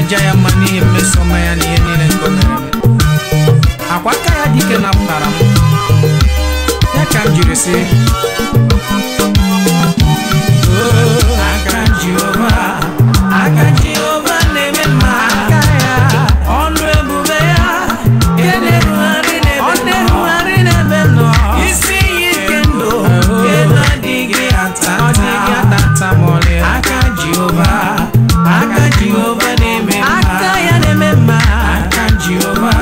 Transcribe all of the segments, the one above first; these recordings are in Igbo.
jaya mani mesoma ya ni ene nkomere akwaka ya dike na mpara ya ka njirisi aka Jehova neme ma aka ya onu ebube ya oneruari nebe no isi yikendo kena digi atata mole aka Jehova neme ma aka ya neme ma aka Jehova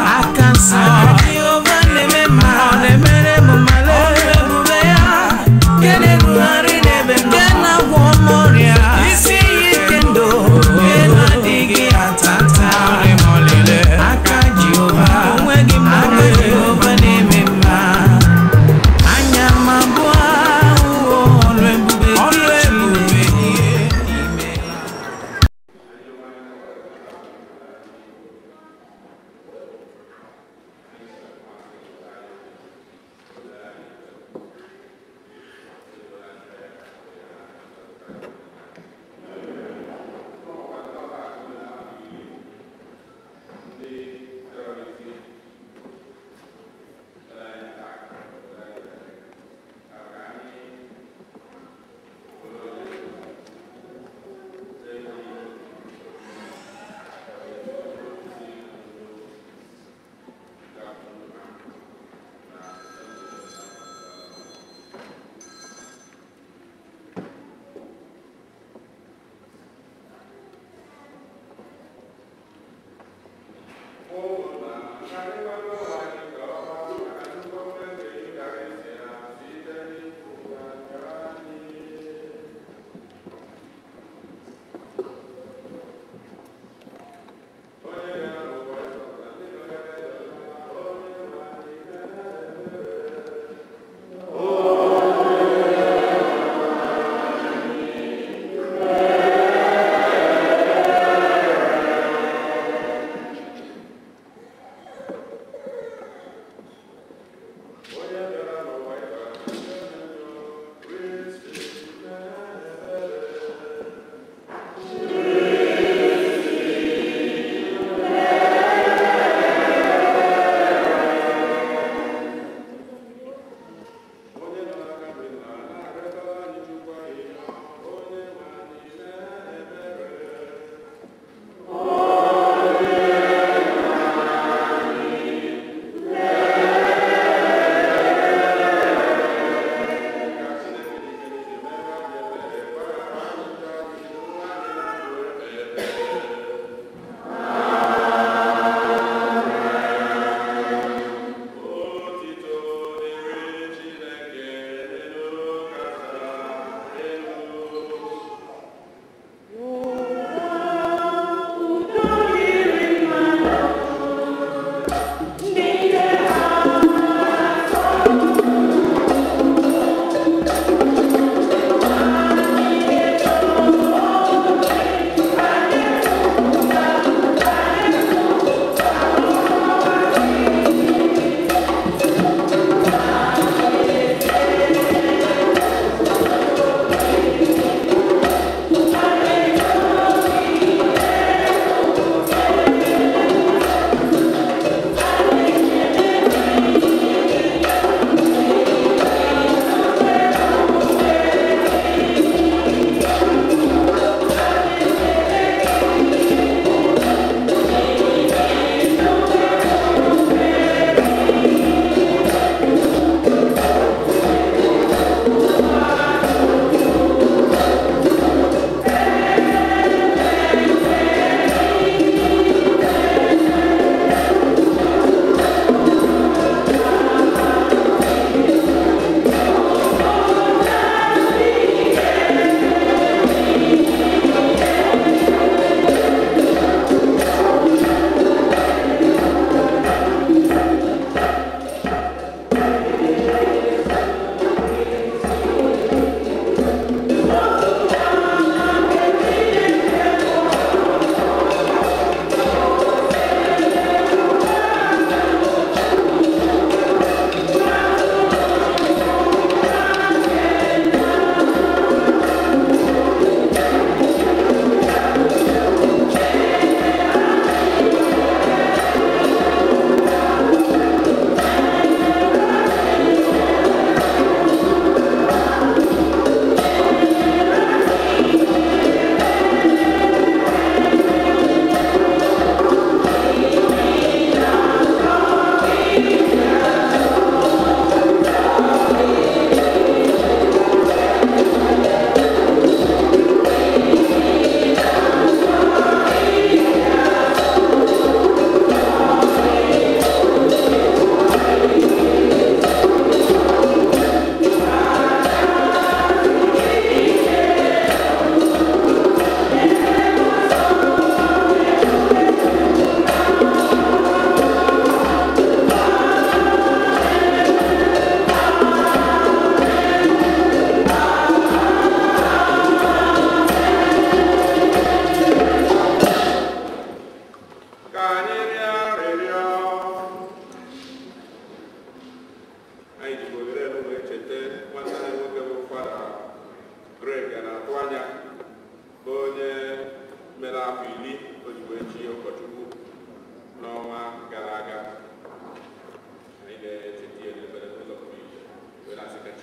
Jehova neme ma onemere mumale onu ebube ya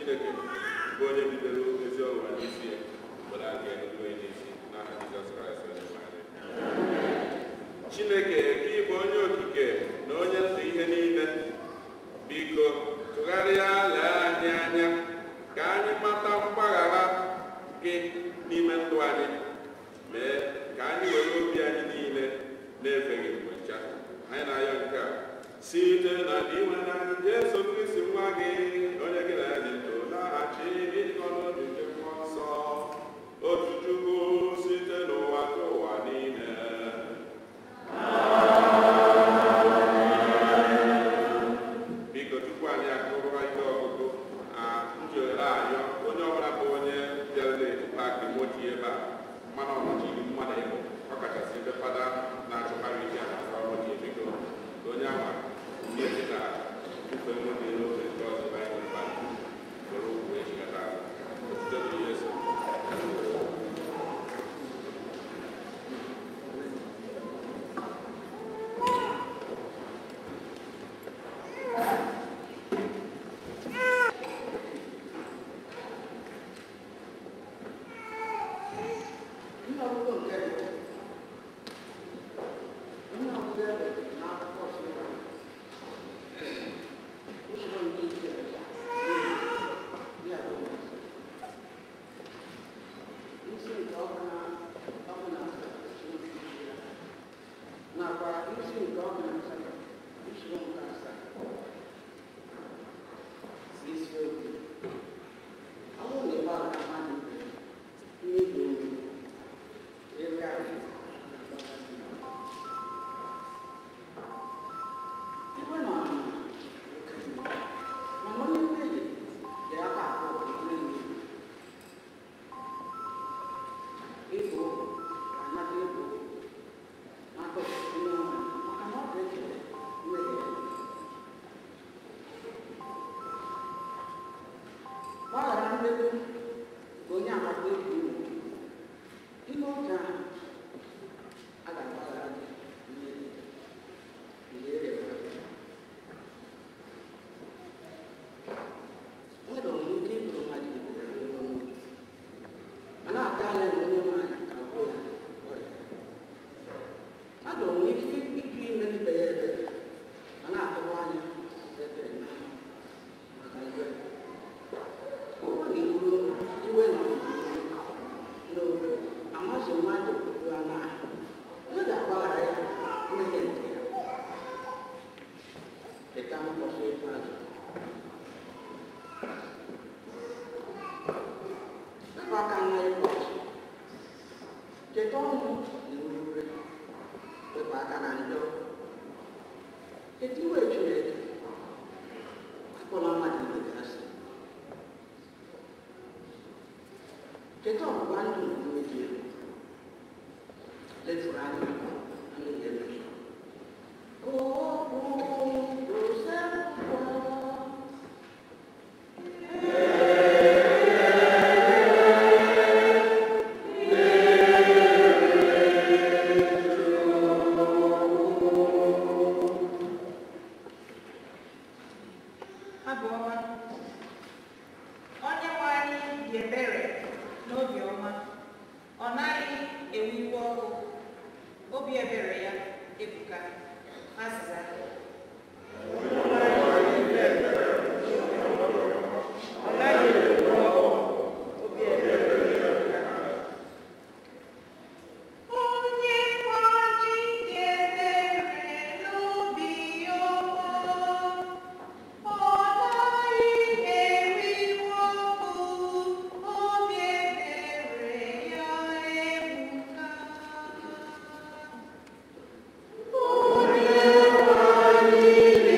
Chineke bụ onye bidoro ezi ọrụ n'isi ya were aka eluigwe n'isi n'aha Jizọs Kraịst onye nwe anyị. Chineke gị bụ onye okike na onye ntị ihe niile, biko tụgharịa lee anyị anya ka anyị mata mgbaghara gị n'ime ndụ anyị, mee ka anyị were obi anyị niile na-efe gị mgbe ncha. Anyị na-ayọ nke a site na iwe na Jesu Kristi nwa gị, onye gị na ya dị ndụ na-achị ịdịkọ n'obi nke mmụọ nsọ, otu Chukwu site n'ụwa nke ụwa niile. Biko tupu anyị akụrụ ihe ọgụgụ njiere ayọ onye ọbụla bụ onye bịara n'eji paakị moto ebe a mana ọnọchiri mmadụ ịbụ ọkachasị ebe fada na-achụkarị ike ọrụji biko onye ama ndị ezi na ufe nwoke n'oge nke ọzọ baịbụl paakị were ụkwụ ejikọta otuto dị Yesu.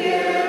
Yeah.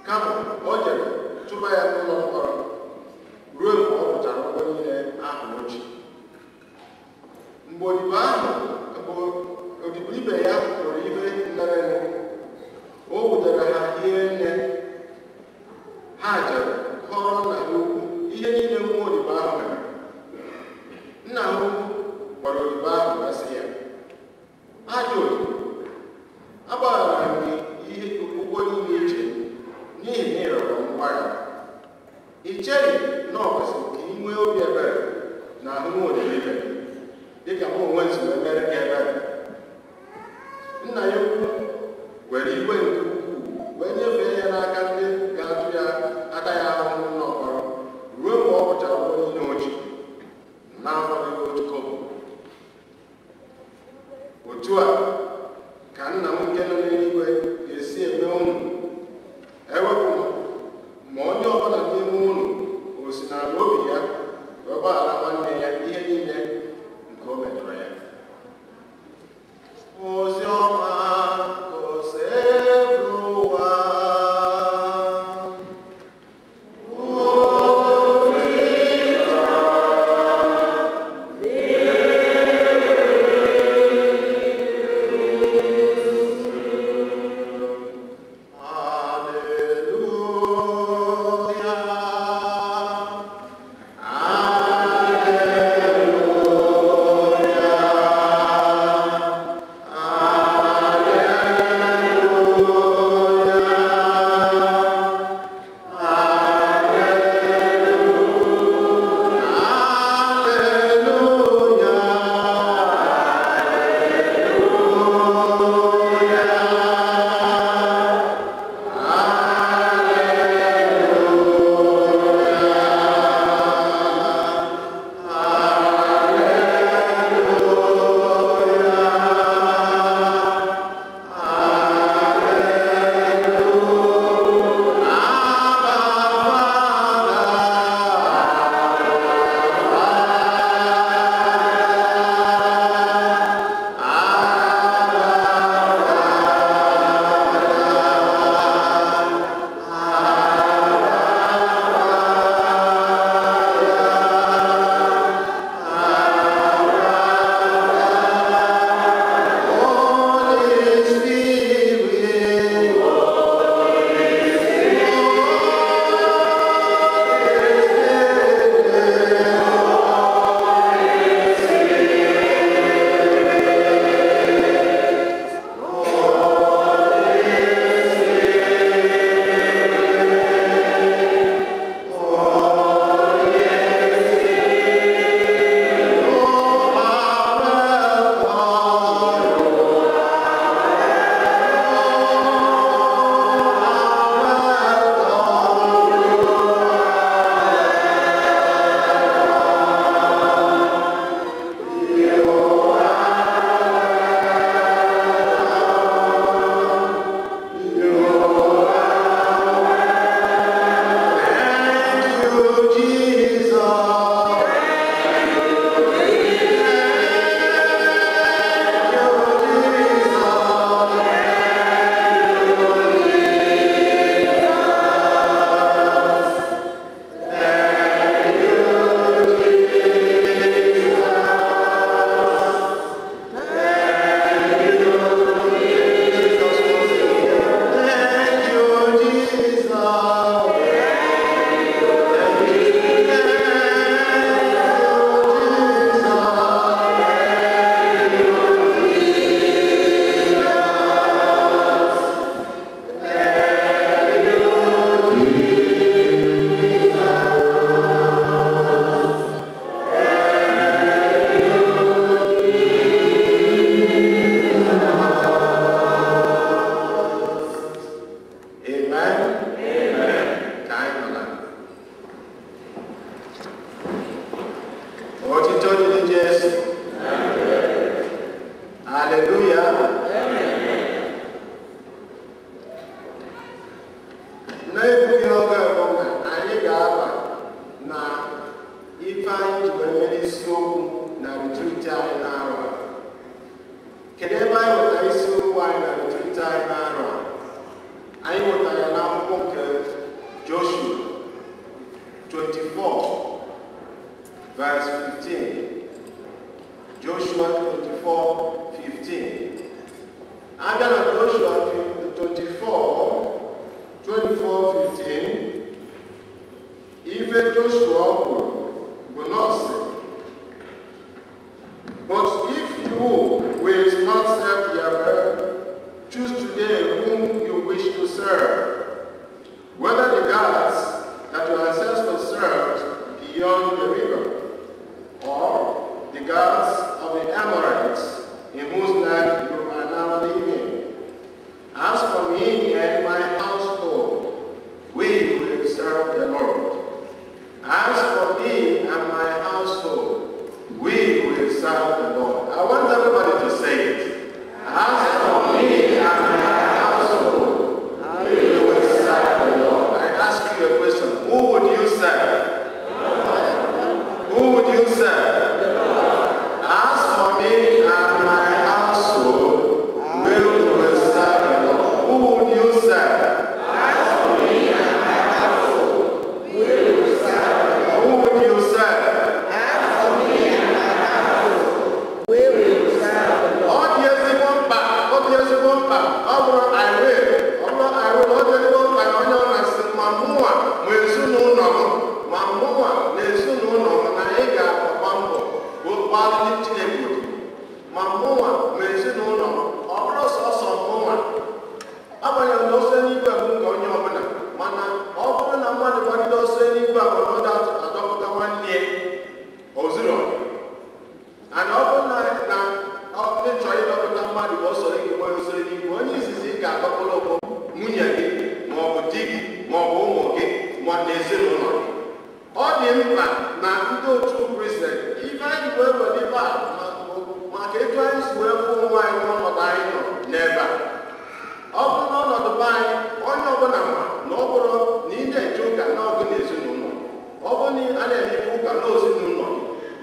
Kama o jere tụba ya n'ụlọ mkpọrọ ha jere kọrọ nna ha ukwu ihe niile nwa odibo ahụ mere. Nna ha ukwu gwara odibo ahụ gasị ya, ajọ odibo, agbaghara m gị ihe ụgwọ niile iche n'ihi na ị rịọrọ m mgbaghara. Ị cheghị na ọ kwesịrị ka ị nwee obi ebere na ahụ nwa odibo ibe gị dịka mụ onwe si wee mere gị ebere. Nna ya ukwu were iwe nke ukwuu wee nyefee ya n'aka ndị ga-atụ ya aka ya ahụhụ n'ọkpọrọ ruo mgbe ọ kwụchara ụgwọ niile o ji n'afọdụghị otu kobo. Otu a ka nna m nke nọ n'eluigwe ga-esi eme unu ewepụ ma onye ọbụla n'ime unu o si n'ala obi ya wee gbaghara nwanne ya ihe niile nke o metụrụ ya. Ozi ọma ife Joshua kwuru bụ nọọsụ. But if you will not serve Yahweh, choose today whom you wish to serve, whether the gods that your ancestors served beyond the river, or the gods of the Amorites in whose land you are now living. As for me and my household, we will serve the Lord. As for me and my household, we will serve the Lord. I want everybody to say it. As for me and my household, we will serve the Lord. I ask you a question. Who would you serve? Who would you serve? As for me and my household, we will serve the Lord. Who would you serve? As for me and my household, we will serve the Lord. Who would you serve? As for me and my household, we will serve the Lord. All the years one back. All the years one back. I will. All the years one back. I know I said, Mamua, we soon know. Mamua, we soon know. Na ega pambo. While Chineke, Mamua, we soon know. All sorts of Mamua. Abanya ndose n'igwe bụ onye ọbụla mana ọ bụrụ na mmadụ gbadide ọsọ n'igwe a bụ na adọpụta nwanne ozuro ana ọ bụrụ na ọ chọrọ ịdọpụta mmadụ ka ọ sọrọ gị nwere usoro n'igwe onye izizi ị ga-adọpụrụ bụ nwunye gị maọbụ di gị maọbụ ụmụ gị ma na ezinụlọ gị. Ọ dị mkpa na ndị otu Kristian ife anyị wee were ibe a maka etu anyị si wee fụ ụmụ anyị n'ọnọdụ anyị nọ n'ebe a. Ọ bụrụ na ọnọdụ be anyị onye ọbụla ma na ọ bụrụ na ị na-eje ụka n'ọgụ na ezinụlọ, ọ bụrụ na a na-eme ụka n'ezinụlọ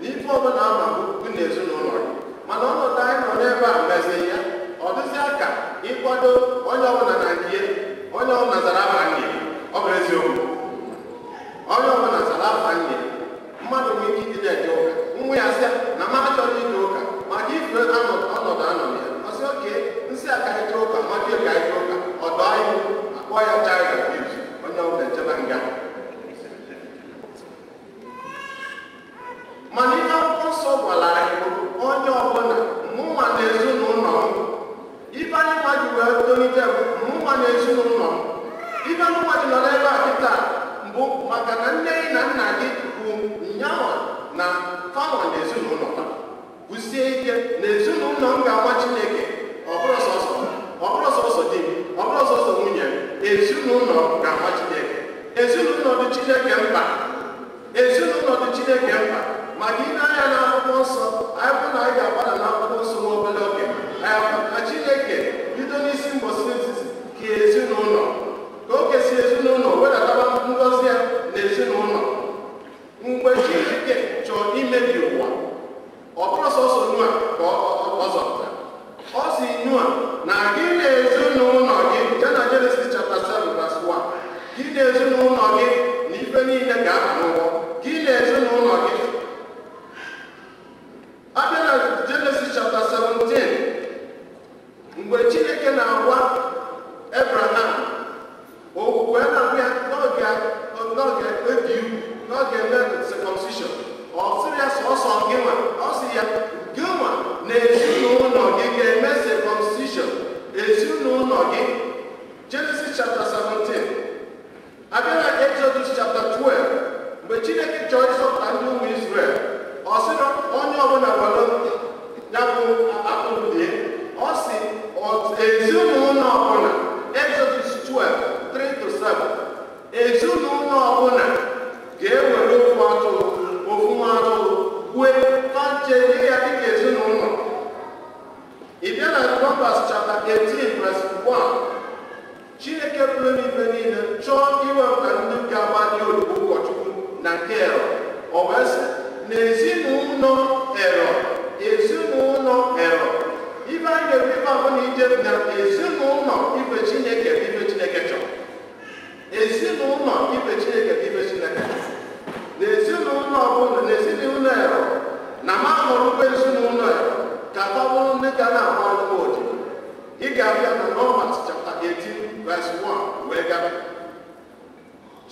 gị n'ife ọbụla ama gị na ezinụlọ gị, mana ọnọdụ anyị nọ n'ebe a mezi ya ọ dịzịa ka ịkwado onye ọbụla na nke onye ọbụla zara afa nne. Ọ bụ eziokwu, onye ọbụla zara afa nne. Mmadụ nwere ike ịdị na-eje ụka nwa ya sị na m achọrọ ije ụka maka ife ọnọdụ anọ na ya ọsị oke nsị aka ije ụka mmadụ ka ije ụka ọdọ anyị akpọ ya child abuse, onye ọbụla echeba nga. mana ihe akwụkwọ nsọ gwara anyị bụ onye ọbụla mụnwa na ezinụlọ m ife anyị nwa ji wee tolite bụ mụnwa na ezinụlọ m. ife nwa ji nọ n'ebe a kịta mbụ maka na nne gị na nna gị bụ nyanwa na fanwa na ezinụlọ ha kwụsie ike na ezinụlọ m ga-agwa Chineke. Ọ bụrụ sọsọ di m, ọ bụrụ sọsọ nwunye m, ezinụlọ ga-agwa Chineke. Ezinụlọ dị Chineke mkpa. Ezinụlọ dị Chineke mkpa. Maka ị na-anya n'akwụkwọ nsọ anyị bụ na anyị ga-agbada n'akwụkwọ nsọ nwa obere oge na Chineke bido n'isi mbọsị izizi ka ezinụlọ ka o kesi ezinụlọ wedataba ngọzi ya na ezinụlọ. Mgbe Chineke chọrọ imebi ụwa ọ bụrụ sọsọ Noa ka ọ zọpụtara. Ọ si Noa na gị na ezinụlọ gị jee na Genesis chapter 7 verse 1 gị na ezinụlọ gị na ife niile ga-aba n'ụgbọ gị na ezinụlọ gị. Abịa na Genesis chapter 17 mgbe Chineke na-agwa Abraham okwukwe na-agwa ya n'oge ebi ugwu n'oge eme circumcision. Ọ sịrị ya sọsọ gị nwa, ọ sị ya gị nwa na ezinụlọ gị ga-eme circumcision. Ezinụlọ gị. Genesis chapter 17. Abịa na Exodus chapter 12 mgbe Chineke chọrọ ịzọpụta ndị ụmụ Israel ọ sị na onye ọbụla gwara ya bụ atụrụ dị ọ sị ezinụlọ ọbụla. Exodus 12:3-7 ezinụlọ ọbụla ga-ewere ofu atụrụ ofu nwa atụrụ wee tache nye ya dịka ezinụlọ. Ị bịa na Numbers chapter 18 verse 1 Chineke pụrụ n'ife niile chọọ iwepụta ndị ga-agba dị odibo ụkọchukwu na nke Ero. O wee sị na ezinụlọ Ero ife anyị ga-ebu ife abụ na ije na ezinụlọ ife Chineke bụ ife Chineke chọrọ. Ezinụlọ ife Chineke bụ ife Chineke chọrọ. Na ezinụlọ ọbụla na ezinụlọ Ero na ma hụrụkwa ezinụlọ Ero ka ọ bụrụ ndị ga na-agba ọlụgbo odibo. Ị ga-abịa na Numbers chapter 18 verse 1 wee gaba.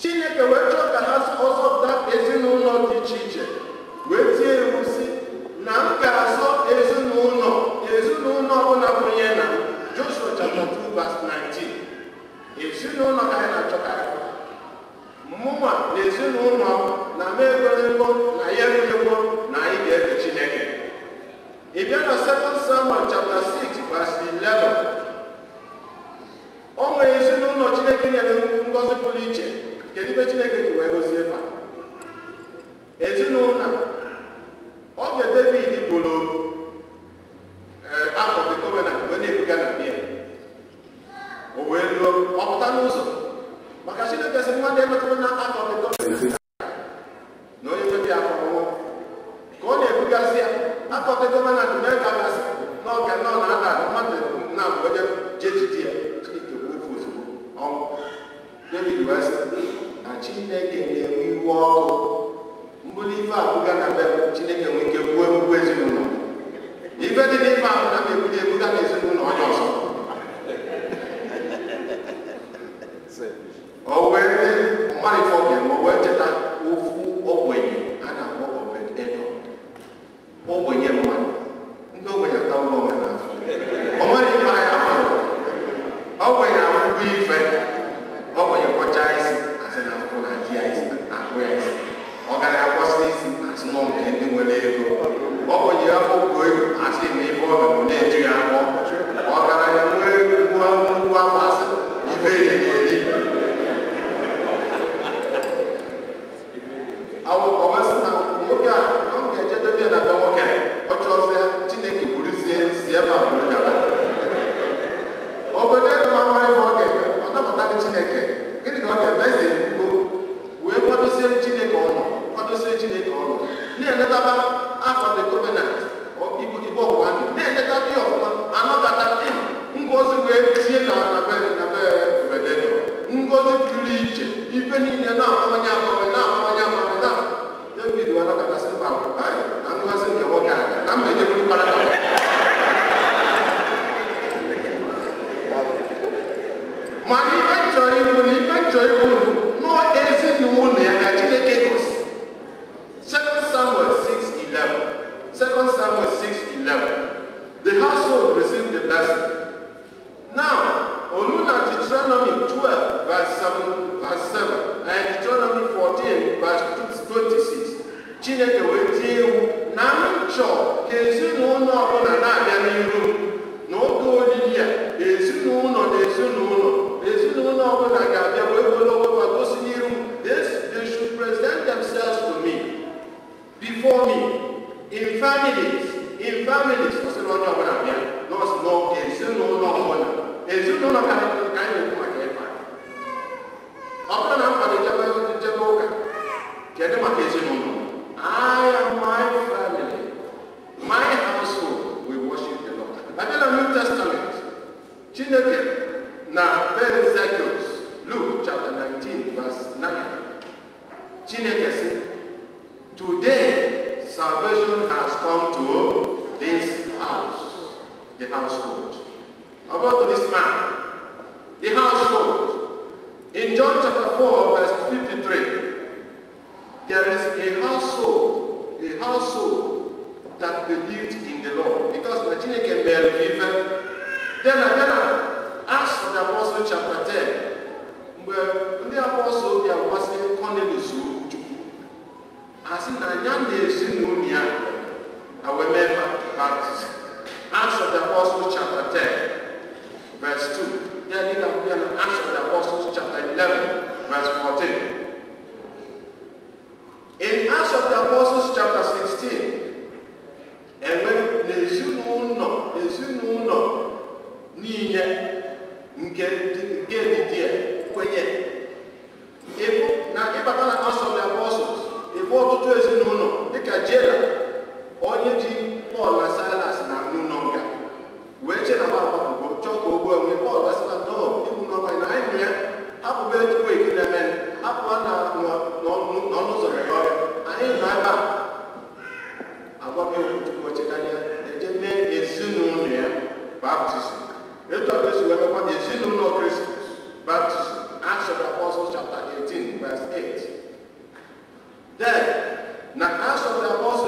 Chineke wee chọọ ka ha ọzọ wee tie iwu sị na m ga-azọ ezinụlọ ọbụla kwenye na Joshua chapter 2 verse 19. Ezinụlọ ka anyị na-achọ ka anyị mụnwa na ezinụlọ na m egolego na ya egolegbo na anyị ga-efe Chineke. Ị bịa na 2 Samuel chapter 6 verse 11, o nwere ezinụlọ Chineke nyere ngọzi pụrụ iche. Kedu ebe Chineke ji wee gozie fa? Ezinụlọ oge David bụrụ afọ the covenant wee na-ebuga na bịa, o wee ruo ọpụta n'ụzọ maka Chineke sị mmadụ emetụrụ na afọ the covenant na onye mebi afọ ọnwụ ka ọ na-ebugasị ya afọ the covenant mee ka gasị n'oge nọ na-ada mmadụ na onye jejidi ya Chineke wee ofu ozugbo ọnwụ. David wee sị na Chineke na-enwe iwe ọkụ mbụli ife abụga na be Chineke nwee ike gbuo egbugbu ezinụlọ. Ife dị n'ife ahụ na na-ebuli ebuga na ezinụlọ onye ọzọ. O wee mmadụ ife oge ma o wee cheta ofu ogbenye a na-akpọ Obed-Edom. Ogbenye mmadụ ndị ogbenye atawụlọ onwe na afọ o nwere ife anya ahụ ogbenye akwụkwọ ife ogbenye kọcha isi asị na akwụkwọ na di ya isi akpụ ya isi ọ gara akwọsị isi asị nọ nke ndị nwere ego ogbenye afọ kwuo ego asị na ife ọ bụ na-eju ya afọ ọ gara ya nwee nnukwu afọ asị ife eri ọmasị na nwoke a ọ ga-eje debe na be nwoke ọ chọzie Chineke buruzie si ebe a bụrụ gaba obodo ebe ma nwere ebe ọ ga-eme ọ napụtaghị Chineke. Gịnị ka ọ ga-eme? Eze ebugo wee kwadosie Chineke ọnụ na-enetaba afọ the covenant igbo ọgwụwa na-eneta dị ọfụma anọkata ngozi wee tie na be Obed-Edom ngozi pụrụ iche ife niile na-akpawanye na David wee nọkatasị mba na ngozi nke nwoke a na mba ejekwuru kparata mana ife chọrọ ikwu nọọ ezinụlọ ya ka Chineke gosi. 2 Samuel 6:11. The household received the blessing. Now, Oluna Deuteronomy 12 verse 7 and Deuteronomy 14 verse 26. Chineke wee tie iwu na nchọ ka ezinụlọ ọbụla na-abịa n'iru n'oge olili ya ezinụlọ ọbụla ga-abịa wee were ọgbakọ gosi n'iru. They should present themselves to me, before me, in families. Ọsịrị onye ọbụla bịa n'ọsụ ezinụlọ ọbụla ezinụlọ ka anyị na-ekwu maka ịba ọ bụrụ na mmadụ jebe ụka kedu maka ezinụlọ? I am my family, my household will worship the Lord. Abịa na New Testament Chineke na Zacchaeus, Luke chapter 19 verse 9, Chineke sị today salvation has come to this house, the household. About this man, the household. In John chapter 4 verse 53, there is a household that believed in the Lord. Because the Chineke mere even. Then Acts of the Apostle chapter 10, where the apostle they was Cornelius asị na anya na-esi n'ụlọ ya awemeba baptist. Acts of the Apostles chapter 10 verse 2. Then you can Acts of the Apostles chapter 11 verse 14. In Acts of the Apostles chapter 16, enwe n'ezinụlọ niile nke dịdị kwenye ịbụ na ịbata na Acts of the Apostles ịbụ ọtụtụ ezinụlọ dịka Jera onye ji Pọl na Silas na n'ụlọ nga wee che na gbapapụgo chọọ ka ogbu onwe Pọl gasịla ibu n'ọgba na anyị ya hapụba ejikwa ekileme hapụa na n'ọnụ ụzọ ya ọrịa anyị nọ ebe a agwaba okwuchukwu chekanya eje mee ezinụlọ ya baptizim. Etu a esi wee mekwa ezinụlọ Kristus baptizim. Acts of the Apostles chapter 18 verse 8. Then na Acts of the Apostles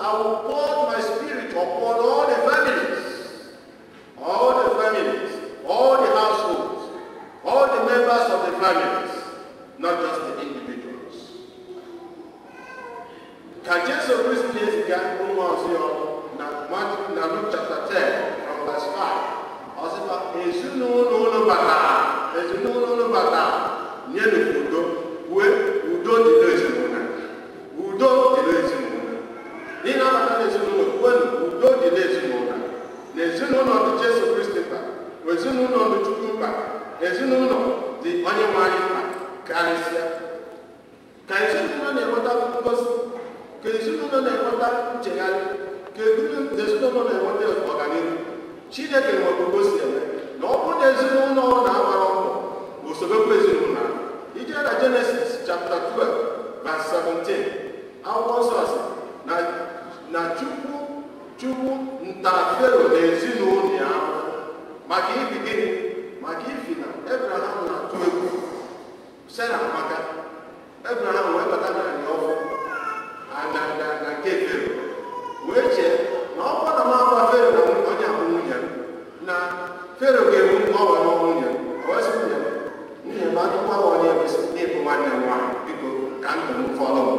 I will pour my spirit upon all the families, all the households, all the members of the families, not just the individuals. Can Jesus recently get na Luke chapter 10 from verse 5? Osiba ezinụlọ bata nye n'udo udo dị n'ezinụlọ. Udo dị n'ezinụlọ. N'ihi na abata n'ezinụlọ udo dị n'ezinụlọ. N'ezinụlọ dị Jesu Kristi mkpa, ezinụlọ dị Chukwu mkpa, ezinụlọ dị onye nwe anyị mkpa karịsịa. Ka ezinụlọ na-enweta ngozi, ka ezinụlọ na-enweta nchegharị, ka ezinụlọ na-enweta ọganihu. Chineke nwere ogosi eme na ọ bụrụ na ezinụlọ na-agbara ọkụ usobekwa ezinụlọ ahụ. Ije na Genesis chapter 12 verse 17, akwụkwọ nsọ sị na Chukwu nta Fero na ezinụlọ ya maka ibi gịnị? Maka ifi na Abraham na-atụ egwu Sera maka Abraham wee bata na anyị ọfụ na nke Fero wee chee na ọ bụrụ na m agwa Fero na onye abụ nwunye na Fero ga-ewu ọwa n'ọnwunye owesị nwunye m adịkwa onye emesi n'ịbụ nwanne m nwaanyị biko ka ndụ m fọrọ m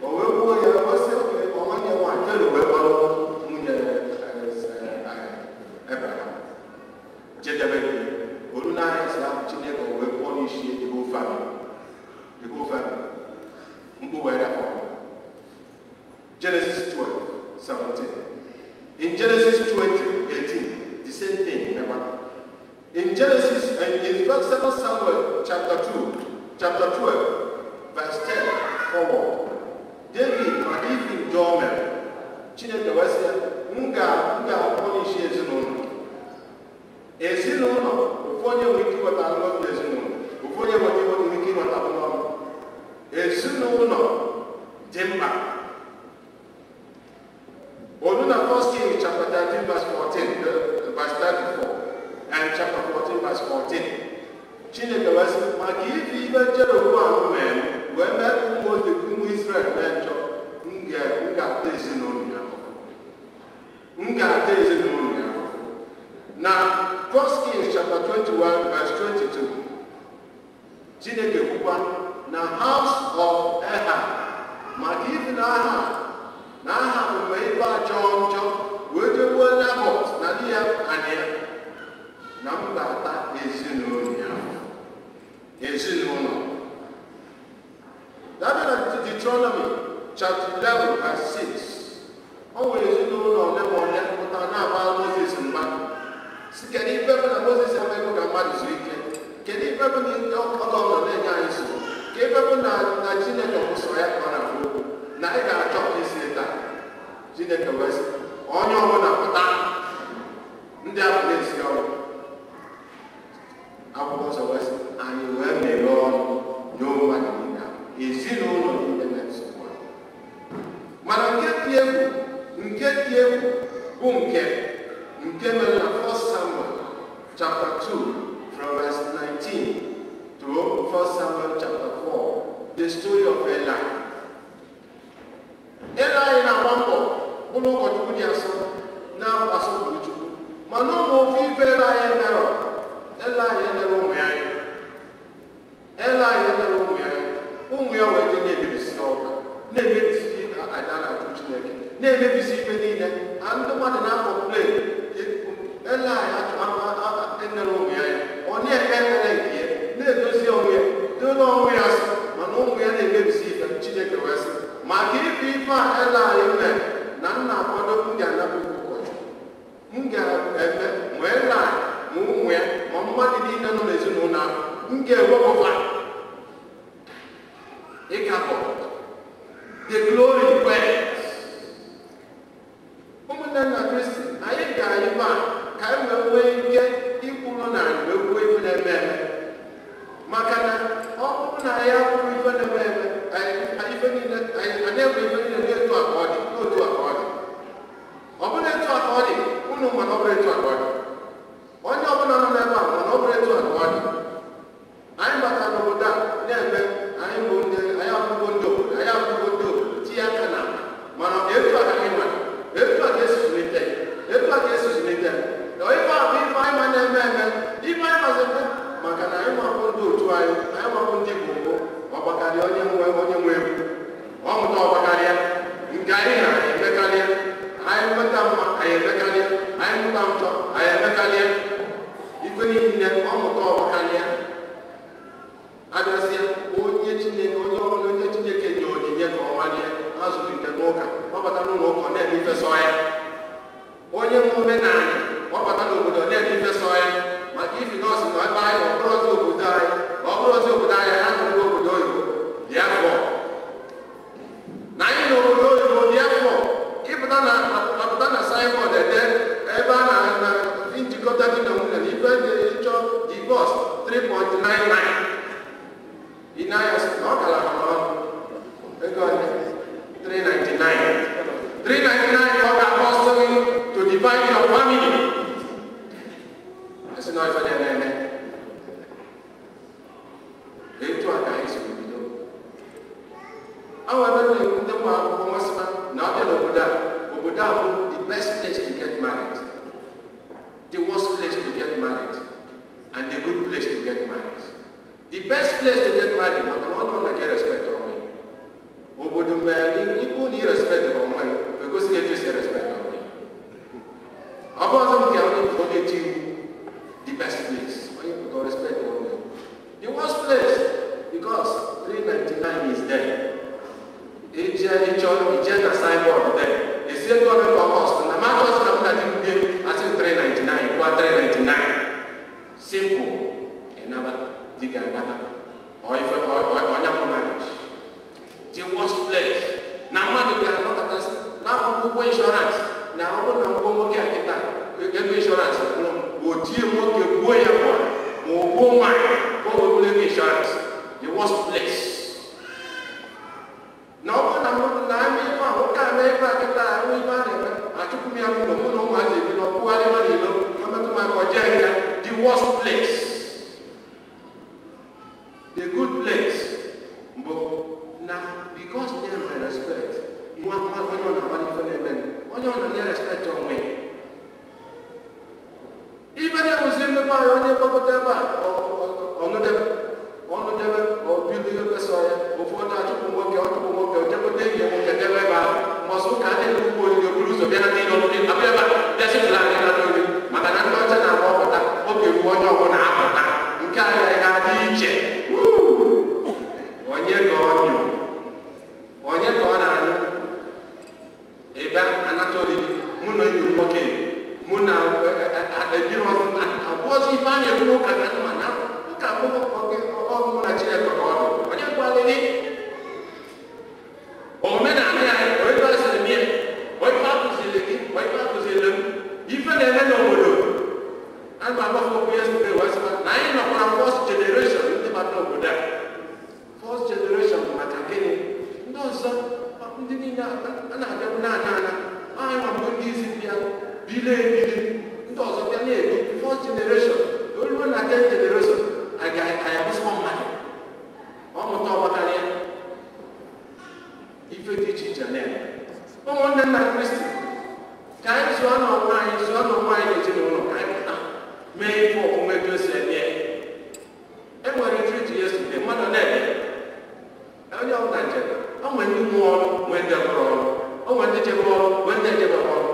o wee kwuo ya ọsị nwanne m nwaanyị Fero wee kpọrọ nwunye Abraham jedebe olu n'ahịa si ahụ Chineke wee kpọọ n'isi the whole family mkpu wee dapụ. Genesis 12:17. In Genesis 20:18, the same thing. In Genesis, in 2 Samuel chapter 12, verse 10 forward, David and even Jomer, Chineke wee sị nga punish ezinụlọ ofu onye nwere ike ịghọta ngọzi ezinụlọ, ofu onye nwere ike ịghọta ọnụ. Ezinụlọ dị mkpa. Olu na 1 Kings chapter 13 verse 14, verse 34, and chapter 14 verse 14. Chineke wee sị maka ife ibe Jeroboam mere wee mee ụmụ Israel mee njọ, m ga-ata ezinụlọ ya. Na 1 Kings chapter 21 verse 22, Chineke kwukwa na house of Ahab maka ife na aha mgbe ibe ajọ njọ wee jegbuo Nabọt na di ya anya na m ga-ata ezinụlọ ya. Ezinụlọ dabịa na Deuteronomy chapter 11 verse 6, o nwere ezinụlọ ole ma ole pụta na-agba Moses mgba si kedu ife bụ na Moses amaghị ka mmadụ zuru ike, kedu ife bụ na ọkọ nọ na-enye anyị nsogbu, ka ife bụ na Chineke kwụsịrị ya ka ọ na-afụ okwu na anyị ga-achọ isi taa. Chineke wee sị onye ọbụla pụta ndị ahụ na-esi ọrụ. Akwụkwọ nsọ wee sị anyị wee mere ọrụ nye mmadụ niile, ezinụlọ niile na nsogbu. Mana nke dị egwu bụ nke mere na 1 Samuel chapter 2 from verse 19 to 1 Samuel chapter 4, the story of Eli. Eli na-agba mbọ bụrụ ụkọchukwu dị asọ na-asọpụrụ Chukwu, mana ụmụ ofe ife Eli nyere ụmụ ya. Ụmụ ya wee dị na-emebisi ọka, na-emebisi aja na-achụ Chineke, na-emebisi ife niile. Ndị mmadụ na-akọmplen Eli nyere ụmụ ya, ọ na-eme ekpere nke ya, na-edozi onwe ya, dozie onwe ya asị, mana ụmụ ya na-emebisi ife. Chineke wee sị maka ife a Eli mere na nna akwado m ga-anapụ ụkọchukwu, m ga-eme ma Eli ma ụmụ ya ma mmadụ niile nọ n'ezinụlọ ahụ, m ga-ewepụta ịkapọ the glory request. Ụmụnne na Kristi, anyị ga-ayịba ka anyị nwee ike ikwuru na anyị wee kwuo ife na-eme eme, maka na ọ bụrụ na anyị akwụrụ ife na-eme eme ife niile anyị na-ekwe ife niile n'otu aka ọ dị. Ọ bụrụ etu aka ọ dị unu mana ọ bụrụ etu aka ọ dị, onye ọbụla nọ n'ebe a mana ọ bụrụ etu aka ọ dị. Anyị bata n'obodo a na-eme anyị abụgo ndị obodo, bata n'ụlọ ụka na-eme ife sọ ya, onye nwe omenala ọ bata n'obodo na-eme ife sọ ya, maka ifi nọọsụ na ebe anyị ọ bụrụ ozi obodo anyị, ọ bụrụ ozi obodo anyị ha nọ n'obodo oyibo dị afọ na anyị n'obodo oyibo dị afọ ịpụta na saịbọọdụ ede ebe a na njikọta dị na nwunye na ife ịchọ divọs 3.99 ịnanya sị na ọ gara ọrụ ego 399 ka ọ ga-akọstụ gị to divide your family. Asị na ife na-eme etu a ka anyị si bido. Awa ebe na-ekwu ndị ụmụ akwụkwọ masịba na ọ bịa n'obodo a bụ the best place to get married, the worst place to get married, and the good place to get married. The best place to get married maka na ọ nọ na get respect onwe obodo mgbe ikwu na irespect onwe egosi etu esi respect onwe ọ bụ ọzọ nke onye bụ onye ti the best place onye bụ respect onwe the worst place because 399 is there. Ije na signboard there. Esi ego ọbụ ka cost na mmadụ ọsọ na mmadụ ndị asị 399 kwa 399. Simple. Ịnaba diga ngata. Onye mụ marriage. The worst place. Na mmadụ ga-anọkọta na akwụkwọ insurance na ọ bụrụ na ngwa nwoke a kịta ego insurance o tie nwoke gbuo ya kwa ma ọ gbuo nwaanyị ka o webụrụ ego insurance. The worst place. Na ọ bụrụ na mmadụ na-eme ife ahụ ka eme ife akịta ahụ ife a na-eme achụpụ m ya mụrụ mụ na ụmụazị ebi na ọkpụgharị mmadụ ilo ọmetụ maka ọjọọ ya the worst place. The good place bụ na because they have respect nwa onye ọ na-agbanye ife na-eme onye ọ na-enye respect onwe ibe na-ewuzi mmepe anyị onye gbakọta ebe a ọnụdebe obido ihe kwesịrị ya ụfọdụ achụpụ nwoke o jepụta enyi nwoke debe ebe ahụ mọsụ ụka a na-ere ugbo olili okpuru ụzọ bịa na ndị ọlụlị abịa ebe a bịasịpụla anyị na n'oli maka na ndị ọcha na-agba ọpụta oge ruo onye ọbụla apụta nke anyị ga-adị iche onye ka ọ na-anyụ ebe anata olili mụ na enyi nwoke mụ na ebiri abụọzi ife a na-ekwu n'ụka ka ma na ụka ọgụgụ na Chineke ka ọ dị onye kwaliri omenala ya onye asịrị m ya onye akụziri gị onye akụziri m ife na-eme n'obodo a na-agbafe okwu ya site wasịba na anyị nọkwara first generation ndị bata n'obodo a first generation maka gịnị ndị ọzọ ndị niile a na-abịabụ na-ana anyị ma mbụ ndị isi bịa bile ebili ndị ọzọ bịa na-ebi first generation oluo na 10th generation ayabụsịkwa mmadụ ọmụta ọgbakarịa ife dị iche iche na-eme ụmụnne nna Kristi ka anyị zụọ n'ọnwa anyị n'ezinụlọ ka anyị pụta mee ife ọmụme etu esi eme e nwere triti yesterday mmadụ na-eme onye ọbụla njem onwe ndị mmụọ ọrụ nwee ndị ọrụ onwe ndị chebe ọrụ nwee ndị echebe ọrụ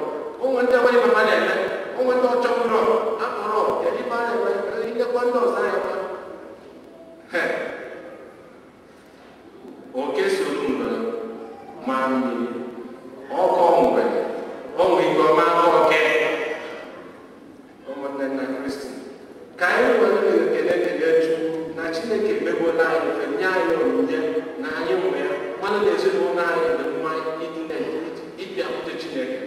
onwe ndị enweghị mama na-eme onwe ndị ọchọpụrụ akpọrọ kedu ife a na-eme ilekwa ndị ọzọ anya oke soro ngwere ma mmiri ọkọ mgbede onwe ike ọma oke ụmụnne nna Kristi ka anyị nwere ekele Chukwu na Chineke emegbola anyị mfe nye anyị onyinye na anyị nwe ya mmadụ na ezinụlọ anyị dị mma ịbịakwute Chineke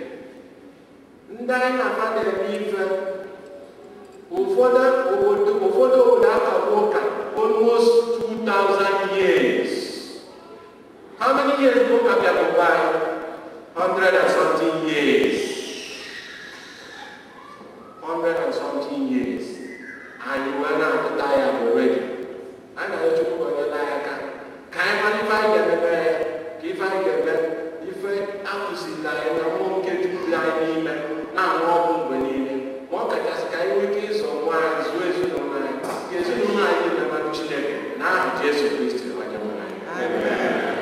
ndị anyị na-aba na-eme ife ụfọdụ obodo akagbu ụka almost 2,000 years. How many years do you have to buy? 100 and something years. 100 and something years. And you were not tired already. And I took over like can I if I get better, if I have to see like I won't get to blind me, now I won't believe it. What I just can't wake is on one as well as on mine. Yes, you know, I did the man now, Jesus Christ, Amen.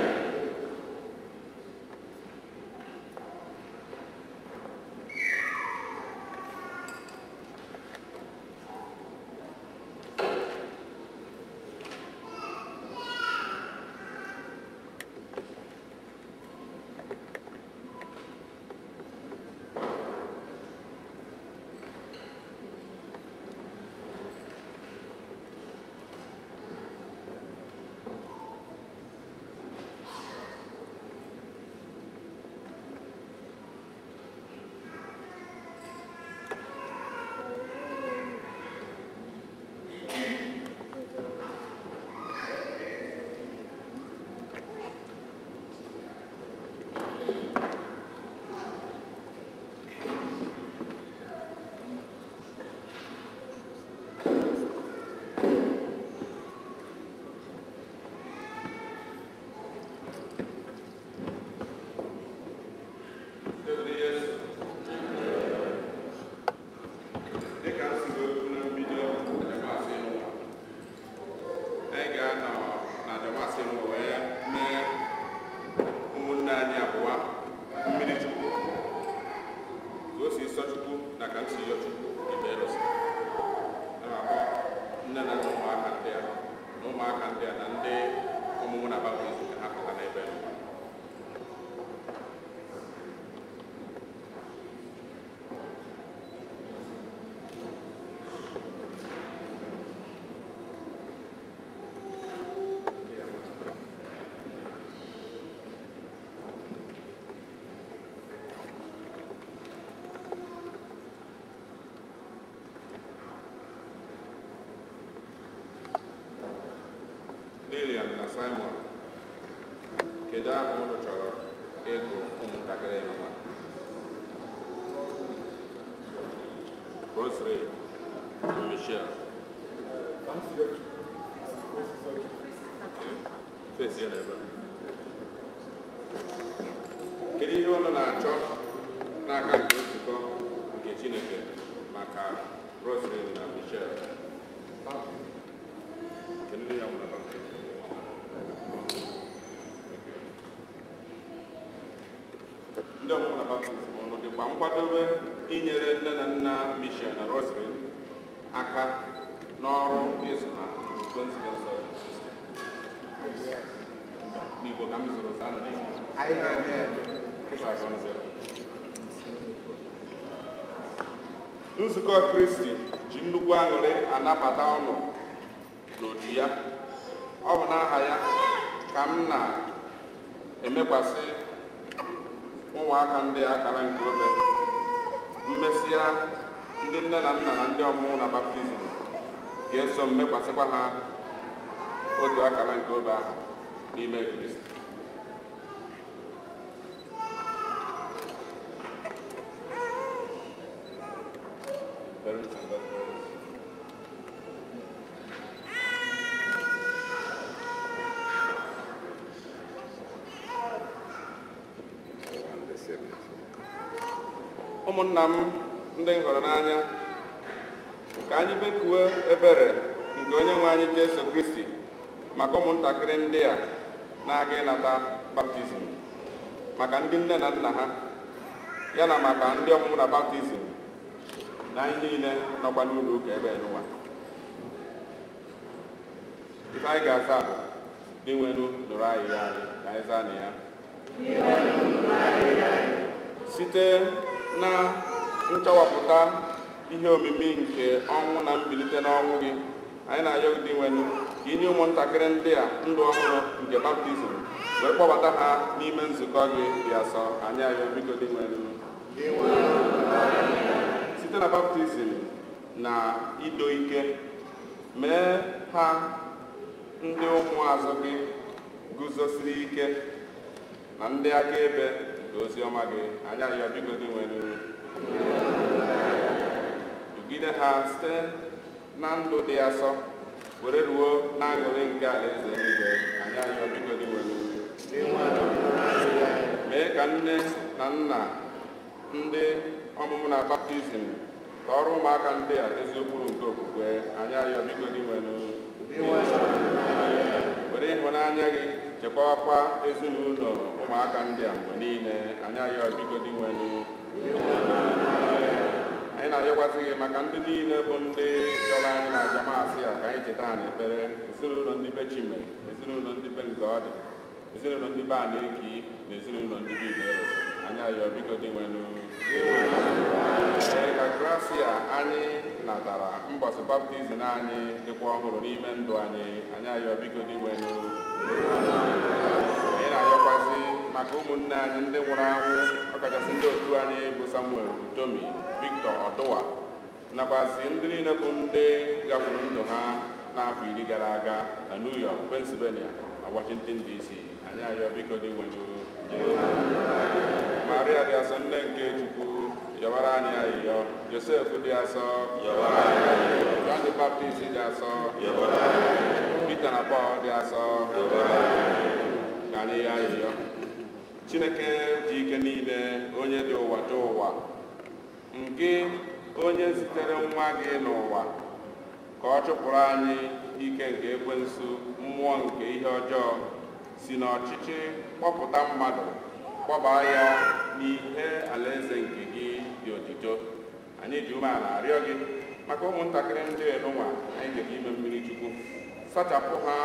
anyị abụọ mmiri Chukwu ka o si sọ Chukwu na ka m si yọ Chukwu ibe erosi na-akpọ nne na ụmụaka ndị a na ụmụaka ndị a na ndị ọmụmụ na baptizim ka ha pụta n'ebe Lilian na Simon, kedu aha unu chọrọ ịgụ ụmụntakịrị nwa? Rosemary, Michelle. Face ya n'ebe. Kedu ihe unu na-achọ n'aka nke nzukọ nke Chineke maka Rosemary na Michelle? Kedu ya nwere baptizim? Ndị ọmụmụ na baptizim ọnụ dịkwa nkwadobe inyere nne na nna Michelle na Rosemary aka n'ọrụ ịzụ ha n'Igbo ka m zụrụ sa nọ n'Igbo. Nzukọ Kristi ji nnukwu aṅụrị anabata ọnụ n'otu ya. Ọ bụ n'aha ya ka m na-emekwasị ụmụaka ndị akara nke obe mmesịa ndị nne na nna na ndị ọmụmụ na baptizim ga-eso m mekwasịkwa ha otu akara nke obe ahụ n'ime Kristi. Ụmụnna m ndị m hụrụ n'anya, ka anyị bekuwe ebere nke Onyenwe anyị Jesu Kristi maka ụmụntakịrị ndị a na-aga ịnata baptizim, maka ndị nne na nna ha, ya na maka ndị ọmụmụ na baptizim na anyị niile nọkwa n'ụlọ ụka ebe n'ụwa. Ife anyị ga-asa bụ dị nwenu nụrụ anyị ya anyị ka anyị zaa na ya. Site na nchọwapụta ihe omimi nke ọnwụ na mbilite n'ọnwụ gị, anyị na-ayọ gị dị nwenu ka inye ụmụntakịrị ndị a ndụ ọhụrụ nke baptizim wee kpọbata ha n'ime nzukọ gị dị asọ. Anyị ayọ biko dị nwenu site na baptizim na ido ike, mee ha ndị ụmụazụ gị guzosiri ike na ndị akaebe nke ozi ọma gị. Anyị ayọ biko dị nwenu dugide ha site na ndụ dị asọ were ruo na aṅụrị nke alaeze eluigwe. Anyị ayọ biko dị nwenu mee ka nne na nna ndị ọmụmụ na baptizim tọọrọ ụmụaka ndị a eziokwu nke okwukwe. Anyị ayọ biko dị nwenu were ịhụnanya gị chekwawakwa ezinụlọ ụmụaka ndị a mgbe niile. Anyị ayọ biko dị nwenu anyị na-ayọkwasị gị maka ndị niile bụ ndị chọrọ anyị na ajamasị a ka anyị cheta ha n'ekpere. Ezinụlọ ndị be Chime, ezinụlọ ndị be nke ọ dị, ezinụlọ ndị be Aneki na ezinụlọ ndị be Ibero. Anyị ayọ biko dị nwenu ka gracia anyị natara mbọsị baptizim anyị dịkwa ọhụrụ n'ime ndụ anyị. Anyị ayọ biko dị nwenu anyị na-ayọkwasị maka ụmụnne anyị ndị nwụrụ anwụ, ọkachasị ndị otu anyị bụ Samuel Utomi, Victor Odowa, nakwasị ndị niile bụ ndị gafuru ndụ ha n'afọ 10 gara aga na New York, Pennsylvania na Washington DC. Anyị ayọ biko dị nwenu Maria dị asọ nne nke Chukwu, yọbara anyị ayịyọ. Josef dị asọ, John the Baptist dị asọ, Peter na Paul dị asọ, ka anyị ya ayịyọ. Chineke ji ike niile, onye dị ụwa dị ụwa, nke onye zitere nwa gị n'ụwa ka ọ chụpụrụ anyị ike nke ekwensu, mmụọ nke ihe ọjọọ, si n'ọchịchị kpọpụta mmadụ kpọbaa ya n'ihe alaeze nke gị dị otito. Anyị ji umeala arịọ gị maka ụmụntakịrị ndị enụnwa anyị ga ime mmiri Chukwu, sachapụ ha